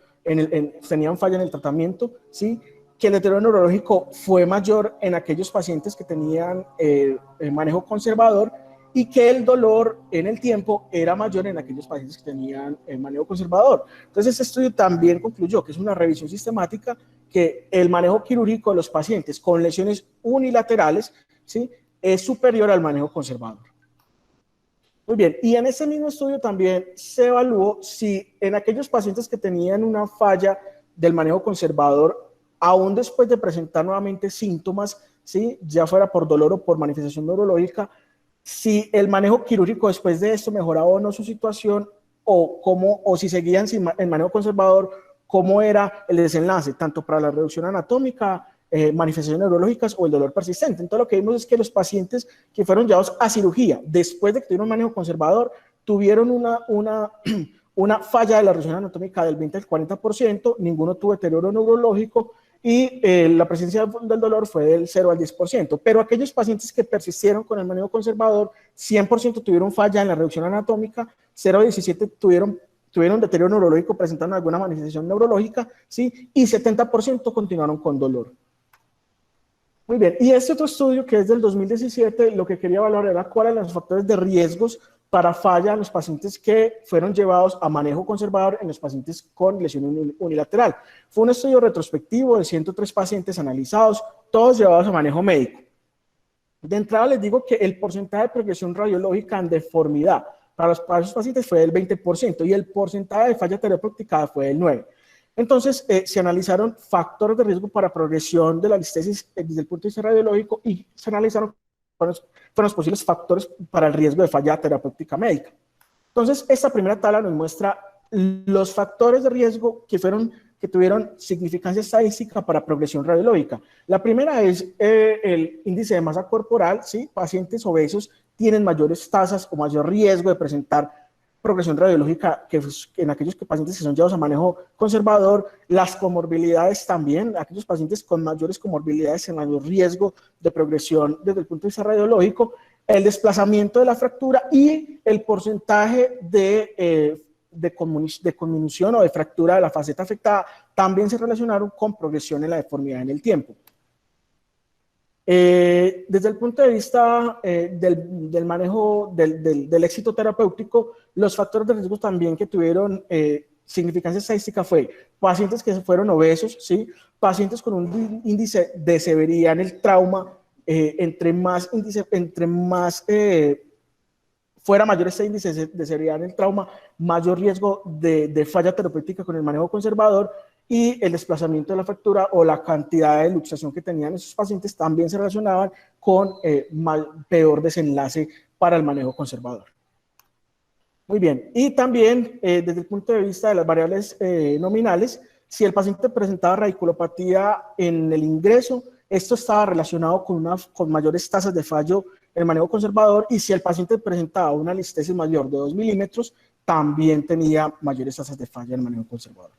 tenían falla en el tratamiento, ¿sí?, que el deterioro neurológico fue mayor en aquellos pacientes que tenían el manejo conservador, y que el dolor en el tiempo era mayor en aquellos pacientes que tenían el manejo conservador. Entonces, este estudio también concluyó que es una revisión sistemática, que el manejo quirúrgico de los pacientes con lesiones unilaterales, ¿sí?, es superior al manejo conservador. Muy bien, y en ese mismo estudio también se evaluó si en aquellos pacientes que tenían una falla del manejo conservador, aún después de presentar nuevamente síntomas, ¿sí?, ya fuera por dolor o por manifestación neurológica, si el manejo quirúrgico después de esto mejoraba o no su situación, o si seguían sin el manejo conservador, cómo era el desenlace, tanto para la reducción anatómica, manifestaciones neurológicas o el dolor persistente. Entonces, lo que vimos es que los pacientes que fueron llevados a cirugía después de que tuvieron un manejo conservador tuvieron una falla de la reducción anatómica del 20 al 40%, ninguno tuvo deterioro neurológico, y la presencia del dolor fue del 0 al 10%, pero aquellos pacientes que persistieron con el manejo conservador, 100% tuvieron falla en la reducción anatómica, 0 a 17 tuvieron deterioro neurológico, presentando alguna manifestación neurológica, ¿sí?, y 70% continuaron con dolor. Muy bien, y este otro estudio, que es del 2017, lo que quería evaluar era cuáles eran los factores de riesgos para falla en los pacientes que fueron llevados a manejo conservador en los pacientes con lesión unilateral. Fue un estudio retrospectivo de 103 pacientes analizados, todos llevados a manejo médico. De entrada les digo que el porcentaje de progresión radiológica en deformidad para esos pacientes fue del 20%, y el porcentaje de falla terapéutica fue del 9%. Entonces, se analizaron factores de riesgo para progresión de la listesis desde el punto de vista radiológico, y se analizaron fueron los posibles factores para el riesgo de falla terapéutica médica. Entonces, esta primera tabla nos muestra los factores de riesgo que tuvieron significancia estadística para progresión radiológica. La primera es el índice de masa corporal, ¿sí? Pacientes obesos tienen mayores tasas o mayor riesgo de presentar progresión radiológica que en aquellos pacientes que son llevados a manejo conservador. Las comorbilidades también, aquellos pacientes con mayores comorbilidades en mayor riesgo de progresión desde el punto de vista radiológico, el desplazamiento de la fractura y el porcentaje de conminución o de fractura de la faceta afectada también se relacionaron con progresión en la deformidad en el tiempo. Desde el punto de vista del manejo del éxito terapéutico, los factores de riesgo también que tuvieron significancia estadística fue pacientes que fueron obesos, ¿sí? Pacientes con un índice de severidad en el trauma, entre más fuera mayor este índice de severidad en el trauma, mayor riesgo de falla terapéutica con el manejo conservador, y el desplazamiento de la fractura o la cantidad de luxación que tenían esos pacientes también se relacionaban con peor desenlace para el manejo conservador. Muy bien, y también desde el punto de vista de las variables nominales, si el paciente presentaba radiculopatía en el ingreso, esto estaba relacionado con mayores tasas de fallo en el manejo conservador, y si el paciente presentaba una listesis mayor de 2 milímetros, también tenía mayores tasas de fallo en el manejo conservador.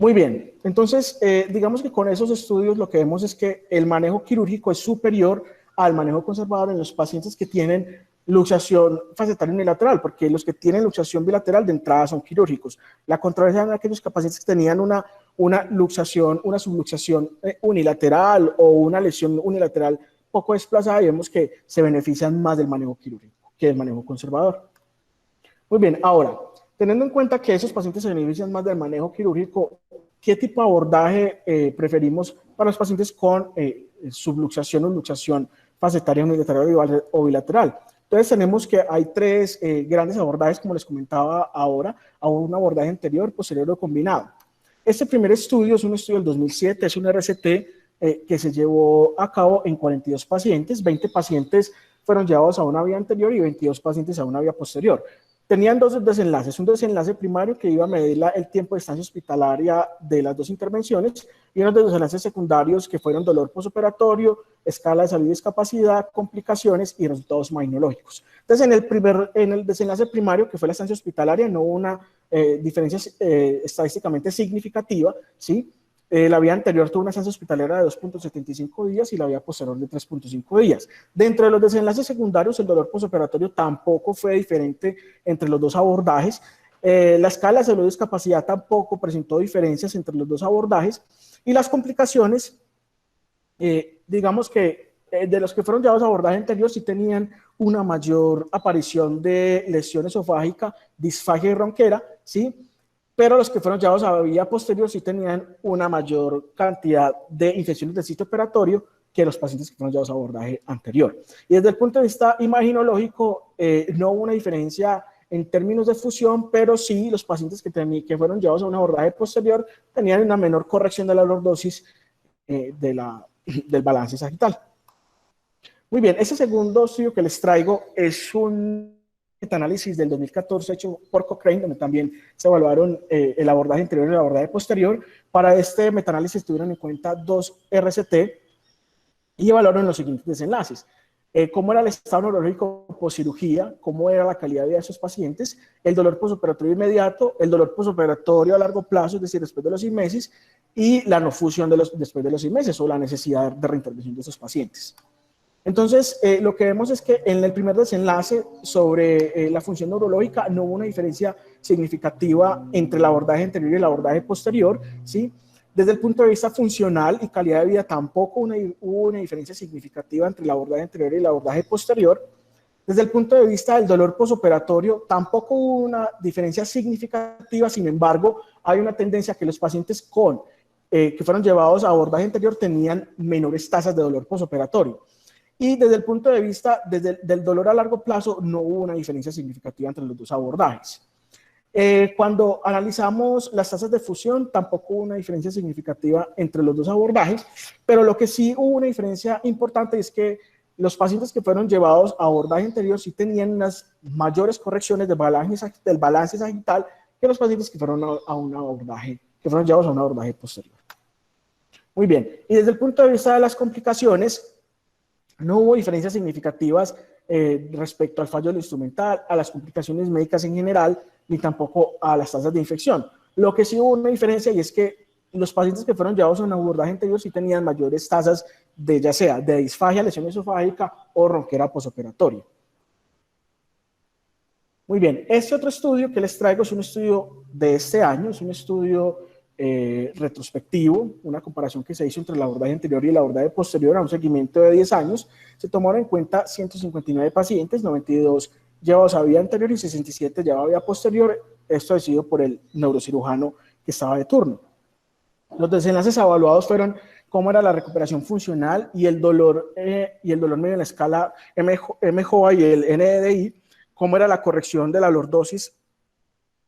Muy bien, entonces digamos que con esos estudios lo que vemos es que el manejo quirúrgico es superior al manejo conservador en los pacientes que tienen luxación facetal unilateral, porque los que tienen luxación bilateral de entrada son quirúrgicos. La controversia en aquellos pacientes que tenían una luxación, una subluxación unilateral o una lesión unilateral poco desplazada y vemos que se benefician más del manejo quirúrgico que del manejo conservador. Muy bien, ahora, teniendo en cuenta que esos pacientes se benefician más del manejo quirúrgico, ¿qué tipo de abordaje preferimos para los pacientes con subluxación o luxación facetaria unilateral o bilateral? Entonces tenemos que hay tres grandes abordajes, como les comentaba ahora, a un abordaje anterior, posterior o combinado. Este primer estudio es un estudio del 2007, es un RCT que se llevó a cabo en 42 pacientes, 20 pacientes fueron llevados a una vía anterior y 22 pacientes a una vía posterior. Tenían dos desenlaces, un desenlace primario que iba a medir el tiempo de estancia hospitalaria de las dos intervenciones y unos desenlaces secundarios que fueron dolor postoperatorio, escala de salud y discapacidad, complicaciones y resultados imunológicos. Entonces, en el desenlace primario, que fue la estancia hospitalaria, no hubo una diferencia estadísticamente significativa, ¿sí? La vía anterior tuvo una estancia hospitalaria de 2.75 días y la vía posterior de 3.5 días. Dentro de los desenlaces secundarios, el dolor postoperatorio tampoco fue diferente entre los dos abordajes. La escala de salud y discapacidad tampoco presentó diferencias entre los dos abordajes. Y las complicaciones, digamos que de los que fueron llevados a abordaje anterior, sí tenían una mayor aparición de lesión esofágica, disfagia y ronquera, ¿sí? Pero los que fueron llevados a vía posterior sí tenían una mayor cantidad de infecciones del sitio operatorio que los pacientes que fueron llevados a abordaje anterior. Y desde el punto de vista imaginológico, no hubo una diferencia en términos de fusión, pero sí los pacientes que fueron llevados a un abordaje posterior tenían una menor corrección de la lordosis del balance sagital. Muy bien, ese segundo estudio que les traigo es un metaanálisis del 2014 hecho por Cochrane, donde también se evaluaron el abordaje anterior y el abordaje posterior. Para este metaanálisis tuvieron en cuenta dos RCT y evaluaron los siguientes desenlaces. Cómo era el estado neurológico poscirugía, cómo era la calidad de vida de esos pacientes, el dolor postoperatorio inmediato, el dolor postoperatorio a largo plazo, es decir, después de los 6 meses, y la no fusión después de los 6 meses o la necesidad de reintervención de esos pacientes. Entonces, lo que vemos es que en el primer desenlace sobre la función neurológica no hubo una diferencia significativa entre el abordaje anterior y el abordaje posterior, ¿sí? Desde el punto de vista funcional y calidad de vida tampoco hubo una diferencia significativa entre el abordaje anterior y el abordaje posterior. Desde el punto de vista del dolor postoperatorio tampoco hubo una diferencia significativa, sin embargo, hay una tendencia a que los pacientes que fueron llevados a abordaje anterior tenían menores tasas de dolor postoperatorio. Y desde el punto de vista del dolor a largo plazo, no hubo una diferencia significativa entre los dos abordajes. Cuando analizamos las tasas de fusión, tampoco hubo una diferencia significativa entre los dos abordajes, pero lo que sí hubo una diferencia importante es que los pacientes que fueron llevados a abordaje anterior sí tenían unas mayores correcciones del balance sagital que los pacientes que fueron llevados a un abordaje posterior. Muy bien, y desde el punto de vista de las complicaciones, no hubo diferencias significativas respecto al fallo del instrumental, a las complicaciones médicas en general, ni tampoco a las tasas de infección. Lo que sí hubo una diferencia y es que los pacientes que fueron llevados a un abordaje anterior sí tenían mayores tasas de ya sea de disfagia, lesión esofágica o ronquera postoperatoria. Muy bien, este otro estudio que les traigo es un estudio de este año, es un estudio retrospectivo, una comparación que se hizo entre el abordaje anterior y el abordaje posterior a un seguimiento de 10 años. Se tomaron en cuenta 159 pacientes, 92 llevados a vía anterior y 67 llevados a vía posterior, esto decidido por el neurocirujano que estaba de turno. Los desenlaces evaluados fueron cómo era la recuperación funcional y el dolor medio en la escala MJOA y el NDI, cómo era la corrección de la lordosis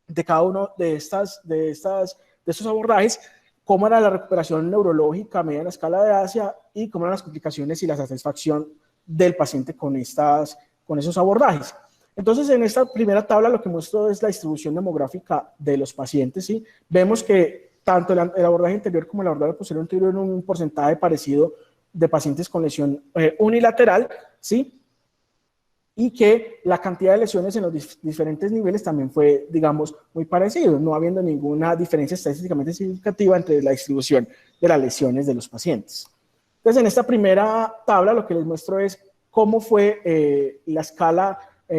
de cada uno de estos abordajes, cómo era la recuperación neurológica media en la escala de Asia y cómo eran las complicaciones y la satisfacción del paciente con esos abordajes. Entonces, en esta primera tabla lo que muestro es la distribución demográfica de los pacientes, ¿sí? Vemos que tanto el abordaje anterior como el abordaje posterior tuvieron un porcentaje parecido de pacientes con lesión unilateral, ¿sí? Y que la cantidad de lesiones en los diferentes niveles también fue, digamos, muy parecido, no habiendo ninguna diferencia estadísticamente significativa entre la distribución de las lesiones de los pacientes. Entonces, en esta primera tabla lo que les muestro es cómo fue la escala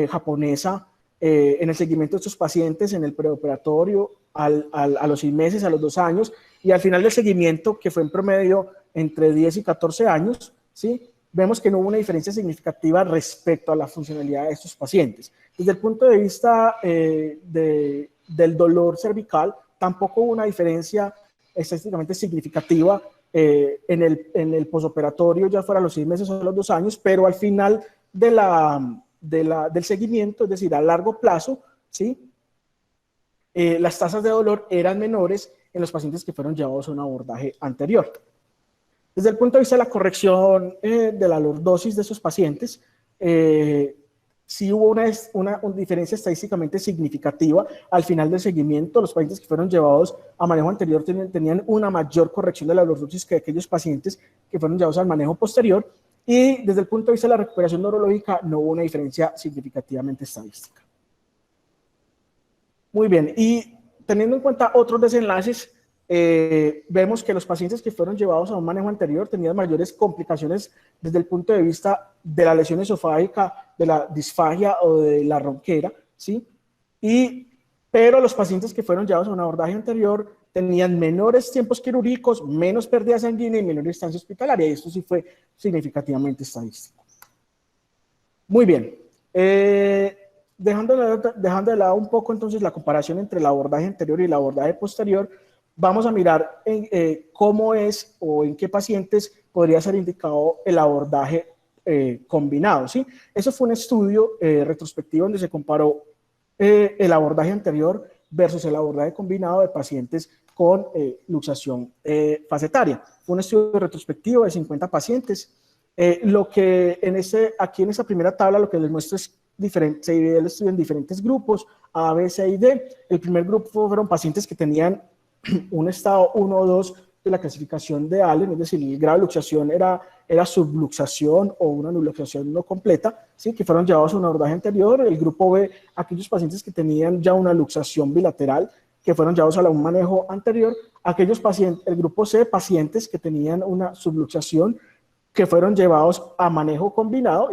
japonesa en el seguimiento de estos pacientes en el preoperatorio a los 6 meses, a los 2 años, y al final del seguimiento, que fue en promedio entre 10 y 14 años, ¿sí? vemos que no hubo una diferencia significativa respecto a la funcionalidad de estos pacientes. Desde el punto de vista del dolor cervical, tampoco hubo una diferencia estadísticamente significativa en el posoperatorio, ya fuera a los 6 meses o a los 2 años, pero al final del seguimiento, es decir, a largo plazo, ¿sí? Las tasas de dolor eran menores en los pacientes que fueron llevados a un abordaje anterior. Desde el punto de vista de la corrección de la lordosis de esos pacientes, sí hubo una diferencia estadísticamente significativa al final del seguimiento. Los pacientes que fueron llevados a manejo anterior tenían una mayor corrección de la lordosis que aquellos pacientes que fueron llevados al manejo posterior, y desde el punto de vista de la recuperación neurológica no hubo una diferencia significativamente estadística. Muy bien, y teniendo en cuenta otros desenlaces, vemos que los pacientes que fueron llevados a un manejo anterior tenían mayores complicaciones desde el punto de vista de la lesión esofágica, de la disfagia o de la ronquera, ¿sí? Pero los pacientes que fueron llevados a un abordaje anterior tenían menores tiempos quirúrgicos, menos pérdida sanguínea y menor estancia hospitalaria, y esto sí fue significativamente estadístico. Muy bien. Dejando de lado un poco entonces la comparación entre el abordaje anterior y el abordaje posterior, vamos a mirar cómo es o en qué pacientes podría ser indicado el abordaje combinado, ¿sí? Eso fue un estudio retrospectivo donde se comparó el abordaje anterior versus el abordaje combinado de pacientes con luxación facetaria. Fue un estudio retrospectivo de 50 pacientes. Lo que aquí en esa primera tabla lo que les muestro es se divide el estudio en diferentes grupos, A, B, C y D. El primer grupo fueron pacientes que tenían un estado 1 o 2 de la clasificación de Allen, es decir, el grado de luxación era subluxación o una luxación no completa, ¿sí? Que fueron llevados a un abordaje anterior. El grupo B, aquellos pacientes que tenían ya una luxación bilateral, que fueron llevados a un manejo anterior. Aquellos pacientes, el grupo C, pacientes que tenían una subluxación, que fueron llevados a manejo combinado,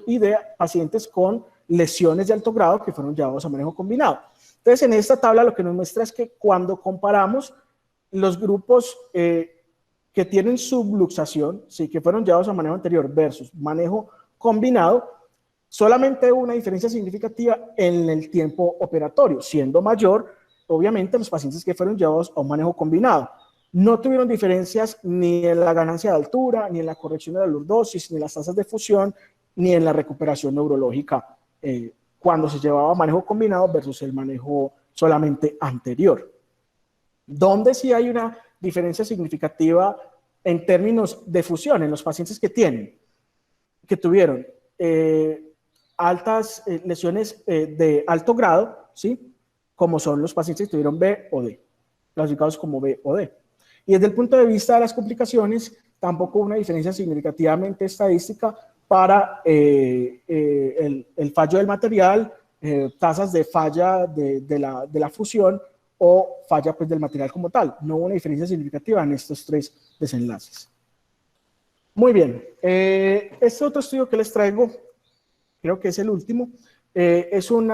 y D, pacientes con lesiones de alto grado que fueron llevados a manejo combinado. Entonces, en esta tabla lo que nos muestra es que cuando comparamos los grupos que tienen subluxación, sí, que fueron llevados a manejo anterior versus manejo combinado, solamente hubo una diferencia significativa en el tiempo operatorio, siendo mayor, obviamente, los pacientes que fueron llevados a un manejo combinado. No tuvieron diferencias ni en la ganancia de altura, ni en la corrección de la lordosis, ni en las tasas de fusión, ni en la recuperación neurológica cuando se llevaba manejo combinado versus el manejo solamente anterior. Donde sí hay una diferencia significativa en términos de fusión en los pacientes que tuvieron altas lesiones de alto grado, ¿sí? Como son los pacientes que tuvieron B o D, clasificados como B o D. Y desde el punto de vista de las complicaciones, tampoco hubo una diferencia significativamente estadística para el fallo del material, tasas de falla de la fusión o falla pues, del material como tal. No hubo una diferencia significativa en estos 3 desenlaces. Muy bien, este otro estudio que les traigo, creo que es el último, es un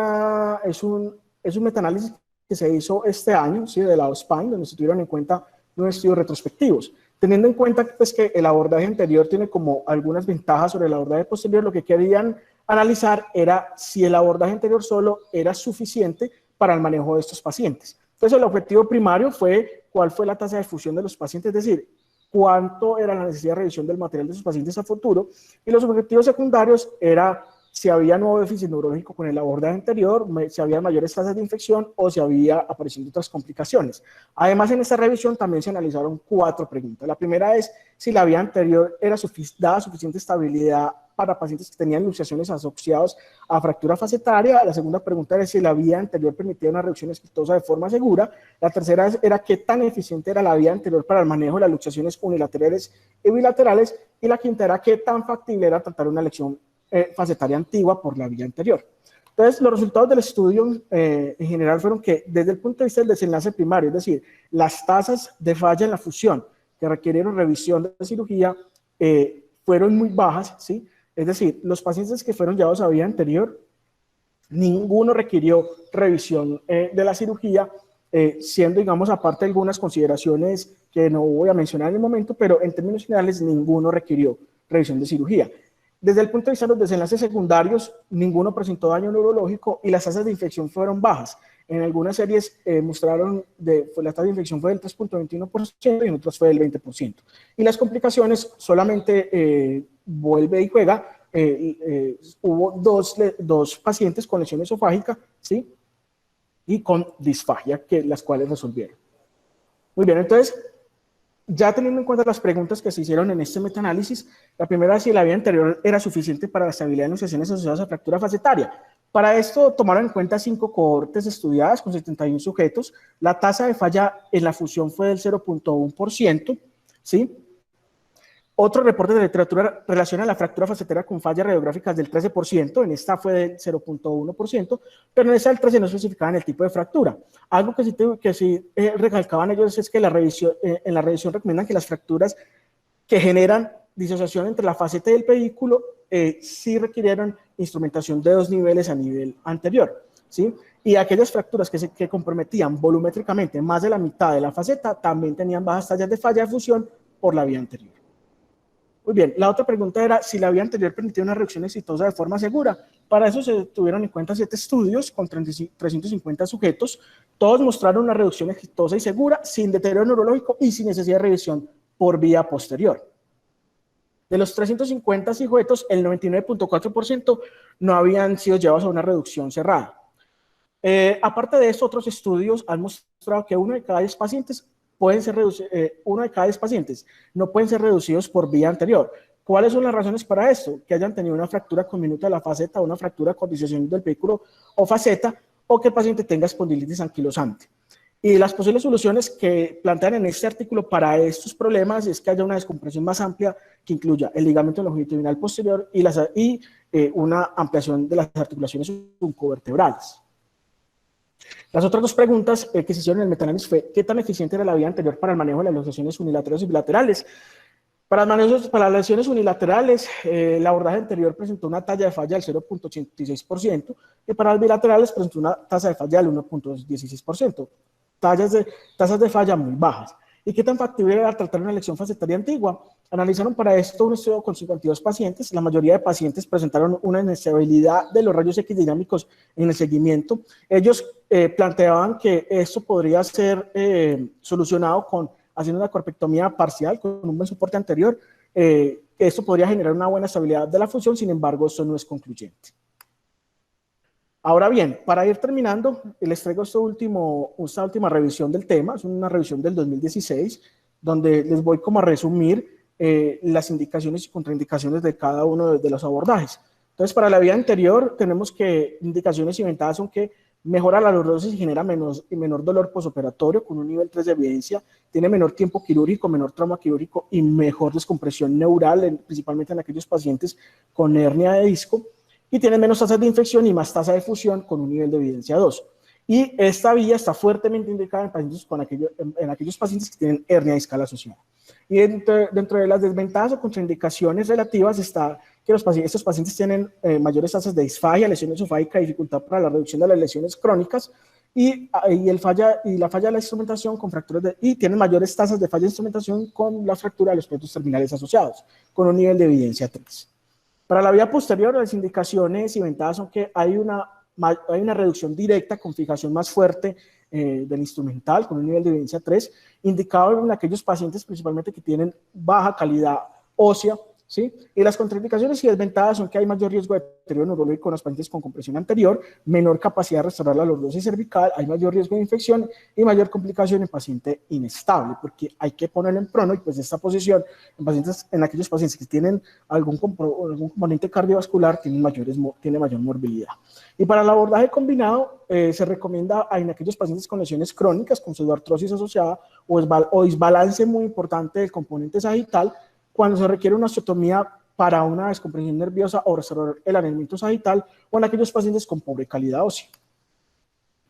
metaanálisis que se hizo este año, ¿sí? De la OSPAN, donde se tuvieron en cuenta unos estudios retrospectivos. Teniendo en cuenta pues, que el abordaje anterior tiene como algunas ventajas sobre el abordaje posterior, lo que querían analizar era si el abordaje anterior solo era suficiente para el manejo de estos pacientes. Entonces, el objetivo primario fue cuál fue la tasa de fusión de los pacientes, es decir, cuánto era la necesidad de revisión del material de esos pacientes a futuro, y los objetivos secundarios era si había nuevo déficit neurológico con el abordaje anterior, si había mayores tasas de infección o si había aparición de otras complicaciones. Además, en esta revisión también se analizaron 4 preguntas. La primera es si la vía anterior daba suficiente estabilidad para pacientes que tenían luxaciones asociadas a fractura facetaria. La segunda pregunta era si la vía anterior permitía una reducción exitosa de forma segura. La tercera era qué tan eficiente era la vía anterior para el manejo de las luxaciones unilaterales y bilaterales. Y la quinta era qué tan factible era tratar una lesión facetaria antigua por la vía anterior. Entonces, los resultados del estudio en general fueron que desde el punto de vista del desenlace primario, es decir, las tasas de falla en la fusión que requirieron revisión de cirugía fueron muy bajas, ¿sí? Es decir, los pacientes que fueron llevados a vía anterior, ninguno requirió revisión de la cirugía, siendo, digamos, aparte algunas consideraciones que no voy a mencionar en el momento, pero en términos generales ninguno requirió revisión de cirugía. Desde el punto de vista de los desenlaces secundarios, ninguno presentó daño neurológico y las tasas de infección fueron bajas. En algunas series mostraron la tasa de infección fue del 3.21% y en otras fue del 20%. Y las complicaciones solamente vuelve y juega. Hubo dos pacientes con lesión esofágica, ¿sí? Y con disfagia, las cuales resolvieron. Muy bien, entonces, ya teniendo en cuenta las preguntas que se hicieron en este metaanálisis, la primera es si la vía anterior era suficiente para la estabilidad de enunciaciones asociadas a fractura facetaria. Para esto tomaron en cuenta 5 cohortes estudiadas con 71 sujetos. La tasa de falla en la fusión fue del 0.1%, ¿sí? Otro reporte de literatura relaciona la fractura facetaria con fallas radiográficas del 13%, en esta fue del 0.1%, pero en esta del 13% no especificaban el tipo de fractura. Algo que sí recalcaban ellos es que en la revisión recomiendan que las fracturas que generan disociación entre la faceta y el pedículo sí requirieron instrumentación de 2 niveles a nivel anterior, ¿sí? Y aquellas fracturas que comprometían volumétricamente más de la mitad de la faceta también tenían bajas tallas de falla de fusión por la vía anterior. Muy bien, la otra pregunta era si la vía anterior permitía una reducción exitosa de forma segura. Para eso se tuvieron en cuenta 7 estudios con 350 sujetos. Todos mostraron una reducción exitosa y segura, sin deterioro neurológico y sin necesidad de revisión por vía posterior. De los 350 sujetos, el 99.4% no habían sido llevados a una reducción cerrada. Aparte de eso, otros estudios han mostrado que uno de cada 10 pacientes no pueden ser reducidos por vía anterior. ¿Cuáles son las razones para esto? Que hayan tenido una fractura conminuta de la faceta, una fractura con disociación del pedículo o faceta, o que el paciente tenga espondilitis anquilosante. Y las posibles soluciones que plantean en este artículo para estos problemas es que haya una descompresión más amplia que incluya el ligamento longitudinal posterior y una ampliación de las articulaciones subvertebrales. Las otras 2 preguntas que se hicieron en el metaanálisis fue ¿qué tan eficiente era la vía anterior para el manejo de las lesiones unilaterales y bilaterales? Para las lesiones unilaterales, el abordaje anterior presentó una talla de falla del 0.86% y para las bilaterales presentó una tasa de falla del 1.16%. Tasas de falla muy bajas. ¿Y qué tan factible era tratar una lesión facetaria antigua? Analizaron para esto un estudio con 52 pacientes. La mayoría de pacientes presentaron una inestabilidad de los rayos X dinámicos en el seguimiento. Ellos planteaban que esto podría ser solucionado haciendo una corpectomía parcial con un buen soporte anterior. Esto podría generar una buena estabilidad de la función, sin embargo, esto no es concluyente. Ahora bien, para ir terminando, les traigo esta última revisión del tema. Es una revisión del 2016, donde les voy como a resumir las indicaciones y contraindicaciones de cada uno de los abordajes. Entonces, para la vía anterior, tenemos que indicaciones inventadas son que mejora la lordosis y genera menor dolor posoperatorio con un nivel 3 de evidencia, tiene menor tiempo quirúrgico, menor trauma quirúrgico y mejor descompresión neural, principalmente en aquellos pacientes con hernia de disco, y tiene menos tasas de infección y más tasa de fusión con un nivel de evidencia 2. Y esta vía está fuertemente indicada en aquellos pacientes que tienen hernia discal asociada. Y dentro de las desventajas o contraindicaciones relativas está que estos pacientes tienen mayores tasas de disfagia, lesión esofágica, dificultad para la reducción de las lesiones crónicas y la falla de la instrumentación con fracturas y tienen mayores tasas de falla de instrumentación con la fractura de los puntos terminales asociados, con un nivel de evidencia 3. Para la vía posterior, las indicaciones inventadas son que hay una reducción directa con fijación más fuerte del instrumental, con un nivel de evidencia 3, indicado en aquellos pacientes principalmente que tienen baja calidad ósea, ¿sí? Y las contraindicaciones y desventajas son que hay mayor riesgo de deterioro neurológico en los pacientes con compresión anterior, menor capacidad de restaurar la lordosis cervical, hay mayor riesgo de infección y mayor complicación en paciente inestable, porque hay que ponerlo en prono y pues esta posición en aquellos pacientes que tienen algún componente cardiovascular tiene mayor morbilidad. Y para el abordaje combinado se recomienda en aquellos pacientes con lesiones crónicas, con pseudoartrosis asociada o desbalance muy importante del componente sagital, cuando se requiere una osteotomía para una descompresión nerviosa o restaurar el alineamiento sagital o en aquellos pacientes con pobre calidad ósea.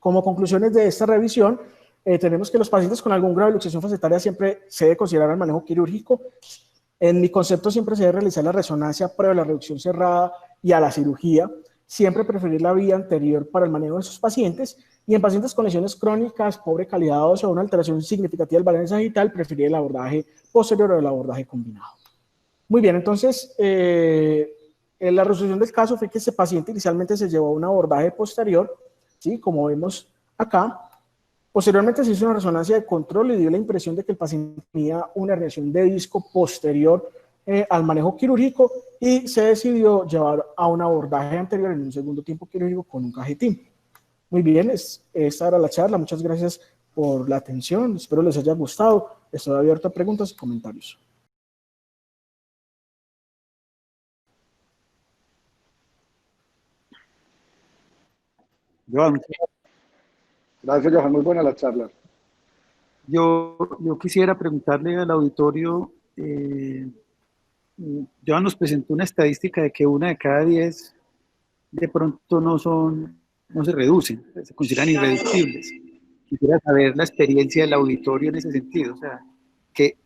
Como conclusiones de esta revisión, tenemos que los pacientes con algún grado de luxación facetaria siempre se debe considerar el manejo quirúrgico. En mi concepto siempre se debe realizar la resonancia previa a la reducción cerrada y a la cirugía. Siempre preferir la vía anterior para el manejo de esos pacientes y en pacientes con lesiones crónicas, pobre calidad ósea o una alteración significativa del balance sagital, preferir el abordaje posterior o el abordaje combinado. Muy bien, entonces, la resolución del caso fue que ese paciente inicialmente se llevó a un abordaje posterior, ¿sí? Como vemos acá. Posteriormente se hizo una resonancia de control y dio la impresión de que el paciente tenía una herniación de disco posterior al manejo quirúrgico y se decidió llevar a un abordaje anterior en un segundo tiempo quirúrgico con un cajetín. Muy bien, esta era la charla. Muchas gracias por la atención. Espero les haya gustado. Estoy abierto a preguntas y comentarios. Joan, Gracias, Johan. Muy buena la charla. yo quisiera preguntarle al auditorio, Joan nos presentó una estadística de que 1 de cada 10 de pronto no se reducen, se consideran irreductibles. Quisiera saber la experiencia del auditorio en ese sentido, o sea, que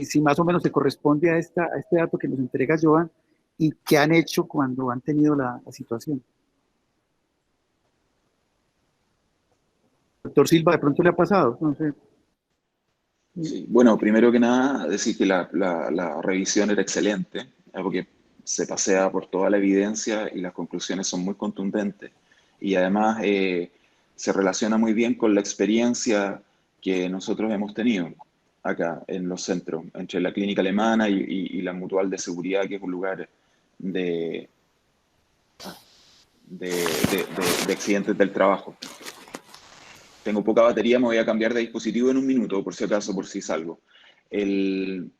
si más o menos se corresponde a este dato que nos entrega Joan y qué han hecho cuando han tenido la situación. Doctor Silva, ¿de pronto le ha pasado? No sé. Sí, bueno, primero que nada, decir que la revisión era excelente, porque se pasea por toda la evidencia y las conclusiones son muy contundentes. Y además se relaciona muy bien con la experiencia que nosotros hemos tenido acá en los centros, entre la clínica alemana y la Mutual de Seguridad, que es un lugar de, de accidentes del trabajo. Tengo poca batería, me voy a cambiar de dispositivo en un minuto, por si acaso, por si salgo. En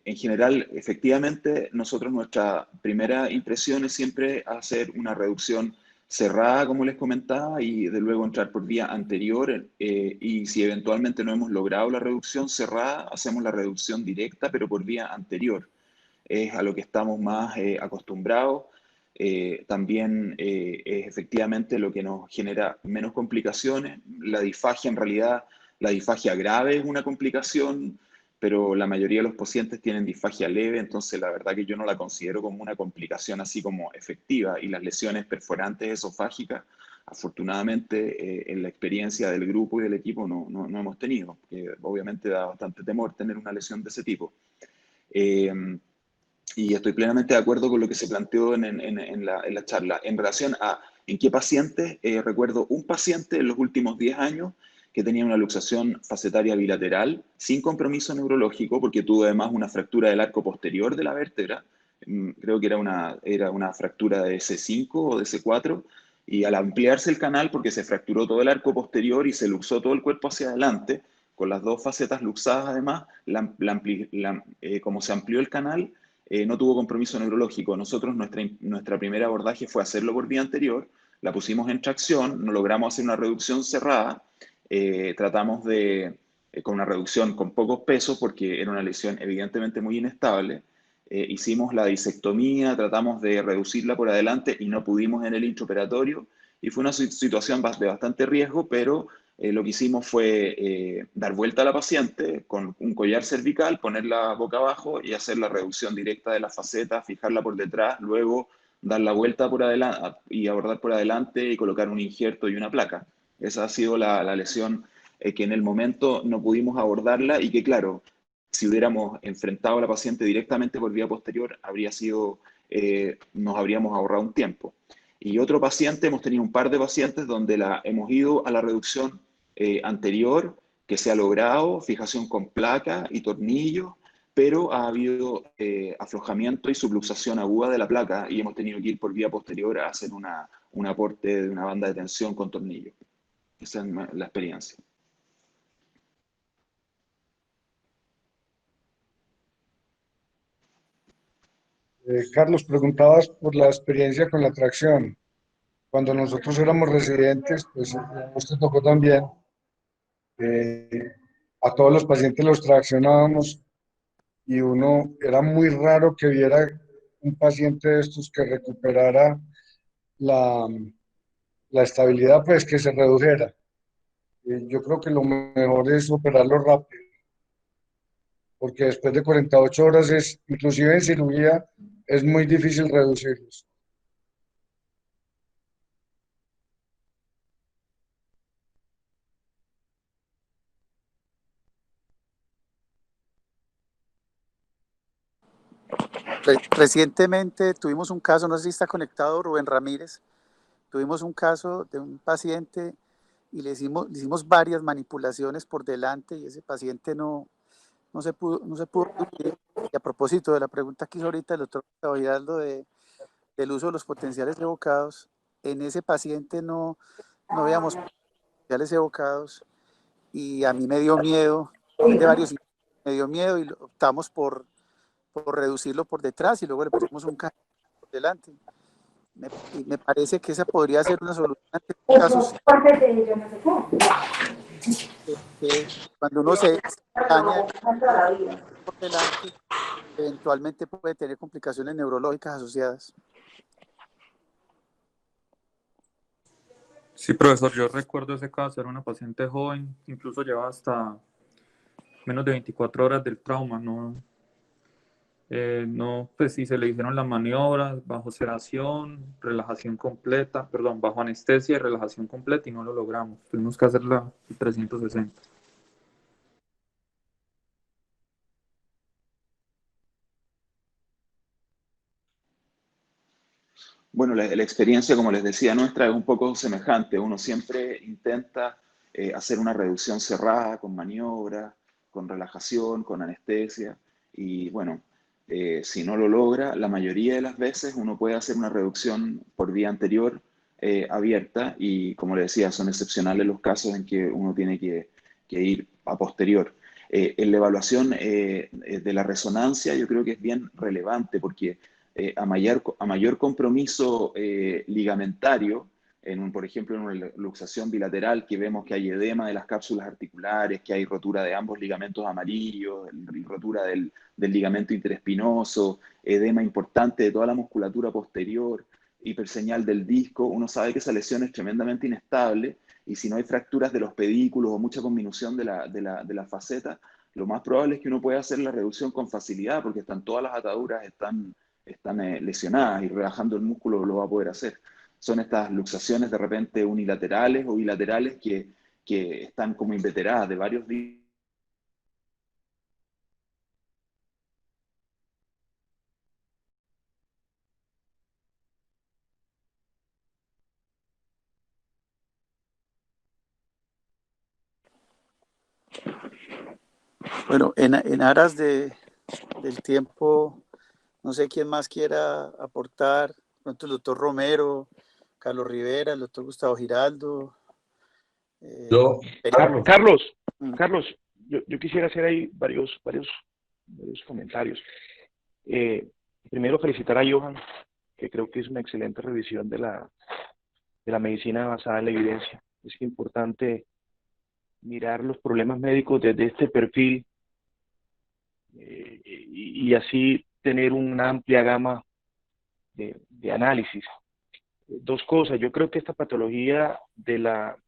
general, efectivamente, nosotros nuestra primera impresión es siempre hacer una reducción cerrada, como les comentaba, y de luego entrar por vía anterior. Y si eventualmente no hemos logrado la reducción cerrada, hacemos la reducción directa, pero por vía anterior. Es a lo que estamos más acostumbrados. También es efectivamente lo que nos genera menos complicaciones. La disfagia, en realidad, la disfagia grave es una complicación, pero la mayoría de los pacientes tienen disfagia leve, entonces la verdad que yo no la considero como una complicación así como efectiva. Y las lesiones perforantes esofágicas, afortunadamente, en la experiencia del grupo y del equipo no hemos tenido, que obviamente da bastante temor tener una lesión de ese tipo. Y estoy plenamente de acuerdo con lo que se planteó en la charla. En relación a en qué pacientes, recuerdo un paciente en los últimos 10 años que tenía una luxación facetaria bilateral sin compromiso neurológico, porque tuvo además una fractura del arco posterior de la vértebra. Creo que era una fractura de C5 o de C4, y al ampliarse el canal, porque se fracturó todo el arco posterior y se luxó todo el cuerpo hacia adelante, con las dos facetas luxadas además, como se amplió el canal, no tuvo compromiso neurológico. Nosotros, nuestra primera abordaje fue hacerlo por vía anterior, la pusimos en tracción, no logramos hacer una reducción cerrada, tratamos con una reducción con pocos pesos, porque era una lesión evidentemente muy inestable. Hicimos la disectomía, tratamos de reducirla por adelante y no pudimos en el intraoperatorio, y fue una situación de bastante riesgo, pero lo que hicimos fue dar vuelta a la paciente con un collar cervical, ponerla boca abajo y hacer la reducción directa de la faceta, fijarla por detrás, luego dar la vuelta por adelante y abordar por adelante y colocar un injerto y una placa. Esa ha sido la lesión que en el momento no pudimos abordarla, y que, claro, si hubiéramos enfrentado a la paciente directamente por vía posterior, nos habríamos ahorrado un tiempo. Y otro paciente, hemos tenido un par de pacientes donde hemos ido a la reducción anterior, que se ha logrado, fijación con placa y tornillos, pero ha habido aflojamiento y subluxación aguda de la placa, y hemos tenido que ir por vía posterior a hacer un aporte de una banda de tensión con tornillo. Esa es la experiencia. Carlos, preguntabas por la experiencia con la tracción. Cuando nosotros éramos residentes, pues a usted tocó también, a todos los pacientes los traccionábamos, y era muy raro que viera un paciente de estos que recuperara la, la estabilidad, pues que se redujera. Yo creo que lo mejor es operarlo rápido, porque después de 48 horas, inclusive en cirugía, es muy difícil reducirlos. Recientemente tuvimos un caso, no sé si está conectado Rubén Ramírez, tuvimos un caso de un paciente y le hicimos varias manipulaciones por delante y ese paciente no se pudo reducir. Y a propósito de la pregunta que hizo ahorita el doctor Giraldo del uso de los potenciales evocados, en ese paciente no veíamos potenciales evocados y a mí me dio miedo, de varios me dio miedo y optamos por reducirlo por detrás y luego le pusimos un caño por delante. Me parece que esa podría ser una solución ante casos que cuando uno se daña por delante, eventualmente puede tener complicaciones neurológicas asociadas. Sí, profesor, yo recuerdo ese caso, era una paciente joven, incluso llevaba hasta menos de 24 horas del trauma, no, pues sí, se le hicieron las maniobras bajo sedación, relajación completa, perdón, bajo anestesia y relajación completa y no lo logramos, tuvimos que hacer la 360. Bueno, la experiencia, como les decía, nuestra es un poco semejante. Uno siempre intenta hacer una reducción cerrada, con maniobra, con relajación, con anestesia. Y bueno, si no lo logra, la mayoría de las veces uno puede hacer una reducción por vía anterior abierta y, como les decía, son excepcionales los casos en que uno tiene que ir a posterior. En la evaluación de la resonancia yo creo que es bien relevante porque a mayor compromiso ligamentario, por ejemplo, en una luxación bilateral, que vemos que hay edema de las cápsulas articulares, que hay rotura de ambos ligamentos amarillos, rotura del ligamento interespinoso, edema importante de toda la musculatura posterior, hiperseñal del disco, uno sabe que esa lesión es tremendamente inestable y si no hay fracturas de los pedículos o mucha conminución de la faceta, lo más probable es que uno pueda hacer la reducción con facilidad porque todas las ataduras están lesionadas y relajando el músculo lo va a poder hacer. Son estas luxaciones de repente unilaterales o bilaterales que están como inveteradas de varios días. Bueno, en aras del tiempo, no sé quién más quiera aportar, pronto el doctor Romero, Carlos Rivera, el doctor Gustavo Giraldo. Carlos, yo quisiera hacer ahí varios comentarios. Primero felicitar a Johan, que creo que es una excelente revisión de la medicina basada en la evidencia. Es importante mirar los problemas médicos desde este perfil y así tener una amplia gama de análisis. Dos cosas, yo creo que esta patología de la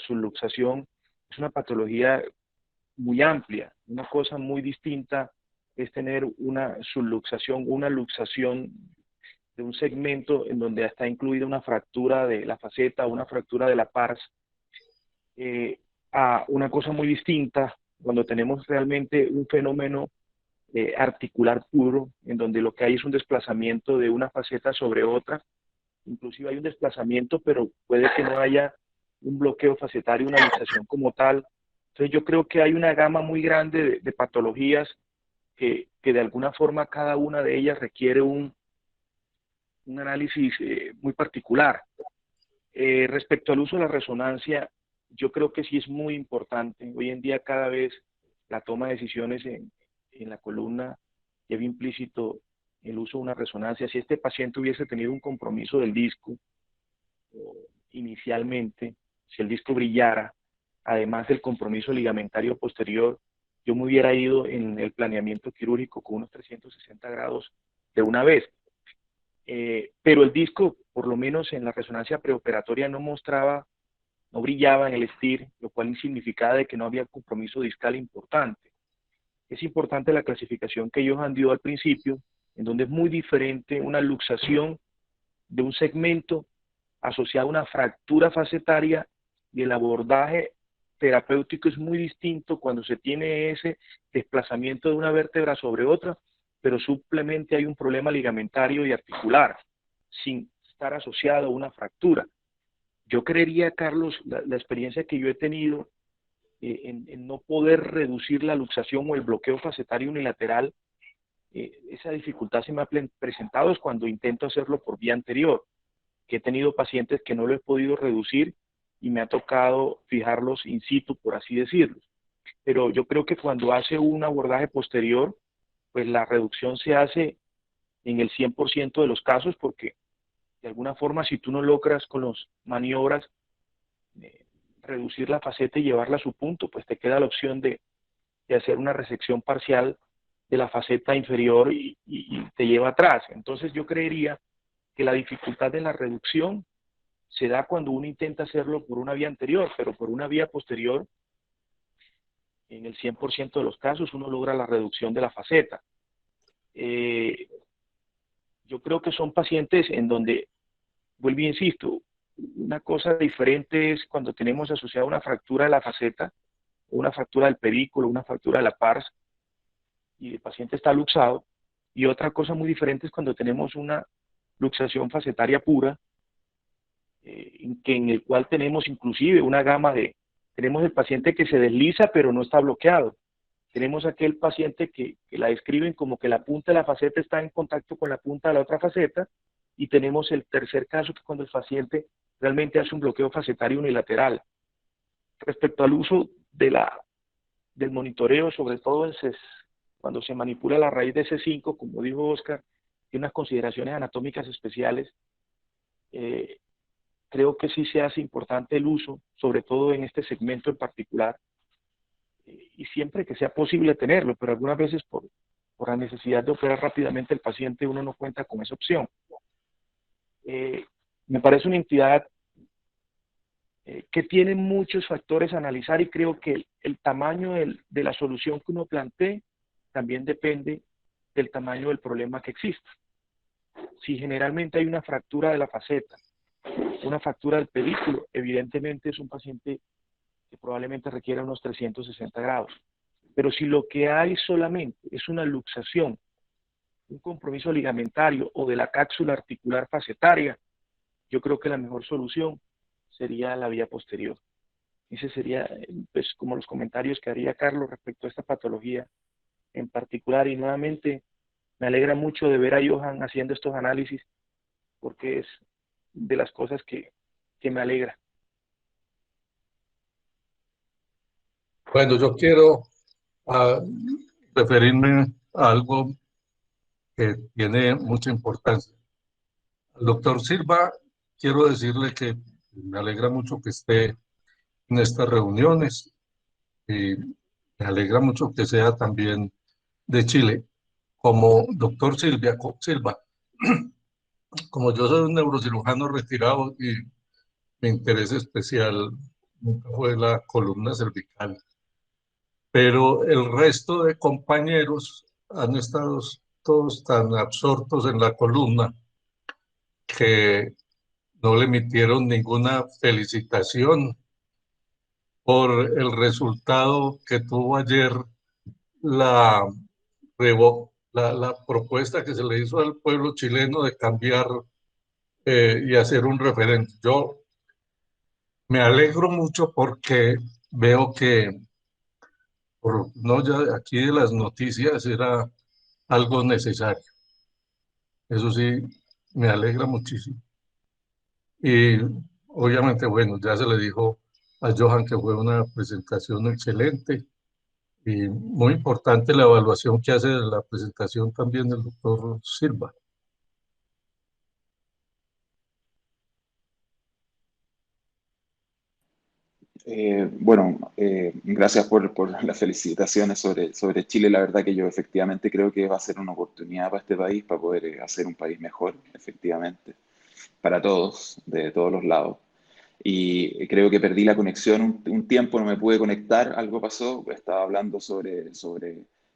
subluxación es una patología muy amplia. Una cosa muy distinta es tener una subluxación, una luxación de un segmento en donde está incluida una fractura de la faceta, una fractura de la pars, a una cosa muy distinta cuando tenemos realmente un fenómeno articular puro, en donde lo que hay es un desplazamiento de una faceta sobre otra. Inclusive hay un desplazamiento, pero puede que no haya un bloqueo facetario, una luxación como tal. Entonces yo creo que hay una gama muy grande de patologías que de alguna forma cada una de ellas requiere un análisis muy particular. Respecto al uso de la resonancia, yo creo que sí es muy importante. Hoy en día cada vez la toma de decisiones en la columna lleva implícito el uso de una resonancia. Si este paciente hubiese tenido un compromiso del disco inicialmente, si el disco brillara, además del compromiso ligamentario posterior, yo me hubiera ido en el planeamiento quirúrgico con unos 360 grados de una vez. Pero el disco, por lo menos en la resonancia preoperatoria, no brillaba en el STIR, lo cual significaba de que no había compromiso discal importante. Es importante la clasificación que Johan dio al principio, en donde es muy diferente una luxación de un segmento asociado a una fractura facetaria y el abordaje terapéutico es muy distinto cuando se tiene ese desplazamiento de una vértebra sobre otra pero simplemente hay un problema ligamentario y articular, sin estar asociado a una fractura. Yo creería, Carlos, la experiencia que yo he tenido en no poder reducir la luxación o el bloqueo facetario unilateral, esa dificultad se me ha presentado es cuando intento hacerlo por vía anterior, que he tenido pacientes que no lo he podido reducir y me ha tocado fijarlos in situ, por así decirlo. Pero yo creo que cuando hace un abordaje posterior, pues la reducción se hace en el 100% de los casos, porque de alguna forma si tú no logras con las maniobras reducir la faceta y llevarla a su punto, pues te queda la opción de hacer una resección parcial de la faceta inferior y te lleva atrás. Entonces yo creería que la dificultad de la reducción se da cuando uno intenta hacerlo por una vía anterior, pero por una vía posterior, en el 100% de los casos uno logra la reducción de la faceta. Yo creo que son pacientes en donde, vuelvo e insisto, una cosa diferente es cuando tenemos asociada una fractura de la faceta, una fractura del pedículo, una fractura de la pars, y el paciente está luxado, y otra cosa muy diferente es cuando tenemos una luxación facetaria pura, en el cual tenemos inclusive una gama tenemos el paciente que se desliza pero no está bloqueado, tenemos aquel paciente que la describen como que la punta de la faceta está en contacto con la punta de la otra faceta, y tenemos el tercer caso, que es cuando el paciente realmente hace un bloqueo facetario unilateral. Respecto al uso del monitoreo, sobre todo cuando se manipula la raíz de C5, como dijo Oscar, tiene unas consideraciones anatómicas especiales. Creo que sí se hace importante el uso, sobre todo en este segmento en particular, y siempre que sea posible tenerlo, pero algunas veces por la necesidad de operar rápidamente el paciente uno no cuenta con esa opción. Me parece una entidad que tiene muchos factores a analizar, y creo que el tamaño de la solución que uno plantee también depende del tamaño del problema que exista. Si generalmente hay una fractura de la faceta, una fractura del pedículo, evidentemente es un paciente que probablemente requiera unos 360 grados. Pero si lo que hay solamente es una luxación, un compromiso ligamentario o de la cápsula articular facetaria, yo creo que la mejor solución sería la vía posterior. Ese sería, pues, como los comentarios que haría Carlos respecto a esta patología en particular. Y nuevamente me alegra mucho de ver a Johan haciendo estos análisis, porque es de las cosas que me alegra. Bueno, yo quiero referirme a algo que tiene mucha importancia. Al doctor Silva, quiero decirle que me alegra mucho que esté en estas reuniones, y me alegra mucho que sea también de Chile. Como doctor Silva, como yo soy un neurocirujano retirado y mi interés especial nunca fue la columna cervical, pero el resto de compañeros han estado todos tan absortos en la columna que no le emitieron ninguna felicitación por el resultado que tuvo ayer la, la propuesta que se le hizo al pueblo chileno de cambiar y hacer un referéndum. Yo me alegro mucho porque veo que, no ya aquí de las noticias, era algo necesario. Eso sí, me alegra muchísimo. Y obviamente, bueno, ya se le dijo a Johan que fue una presentación excelente, y muy importante la evaluación que hace de la presentación también del doctor Silva. Gracias por las felicitaciones sobre Chile. La verdad que yo efectivamente creo que va a ser una oportunidad para este país, para poder hacer un país mejor, efectivamente, para todos, de todos los lados. Y creo que perdí la conexión un tiempo, no me pude conectar, algo pasó, estaba hablando sobre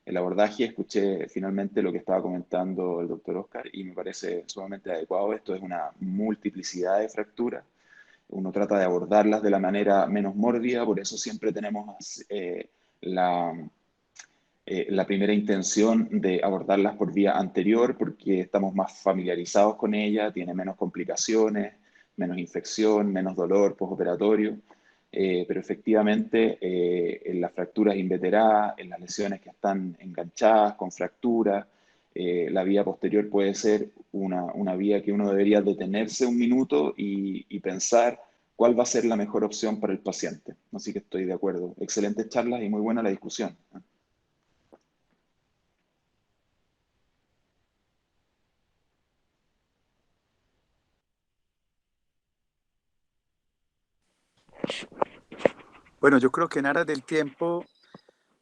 el abordaje, escuché finalmente lo que estaba comentando el doctor Oscar y me parece sumamente adecuado. Esto es una multiplicidad de fracturas. Uno trata de abordarlas de la manera menos mórbida, por eso siempre tenemos la primera intención de abordarlas por vía anterior porque estamos más familiarizados con ella, tiene menos complicaciones, menos infección, menos dolor postoperatorio, pero efectivamente en las fracturas inveteradas, en las lesiones que están enganchadas con fracturas, la vía posterior puede ser una vía que uno debería detenerse un minuto y pensar cuál va a ser la mejor opción para el paciente. Así que estoy de acuerdo. Excelentes charlas y muy buena la discusión. Bueno, yo creo que en aras del tiempo,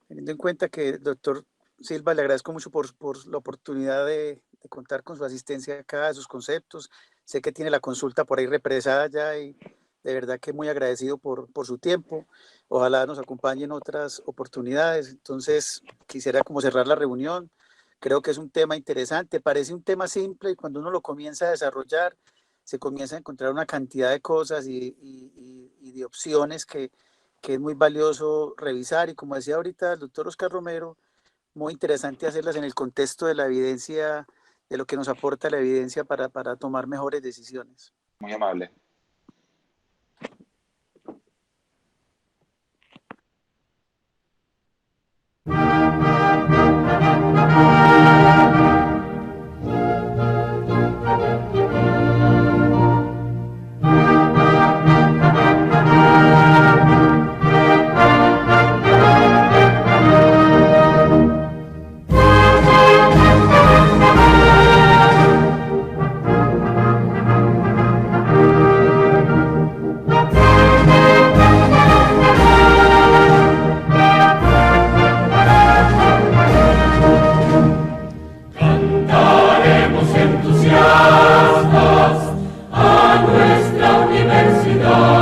teniendo en cuenta que el doctor Silva, le agradezco mucho por la oportunidad de contar con su asistencia acá, de sus conceptos. Sé que tiene la consulta por ahí represada ya y de verdad que muy agradecido por su tiempo. Ojalá nos acompañe en otras oportunidades. Entonces, quisiera como cerrar la reunión. Creo que es un tema interesante, parece un tema simple y cuando uno lo comienza a desarrollar, se comienza a encontrar una cantidad de cosas y de opciones que es muy valioso revisar. Y como decía ahorita el doctor Oscar Romero, muy interesante hacerlas en el contexto de la evidencia, de lo que nos aporta la evidencia para tomar mejores decisiones. Muy amable. Cantaremos entusiastas a nuestra universidad.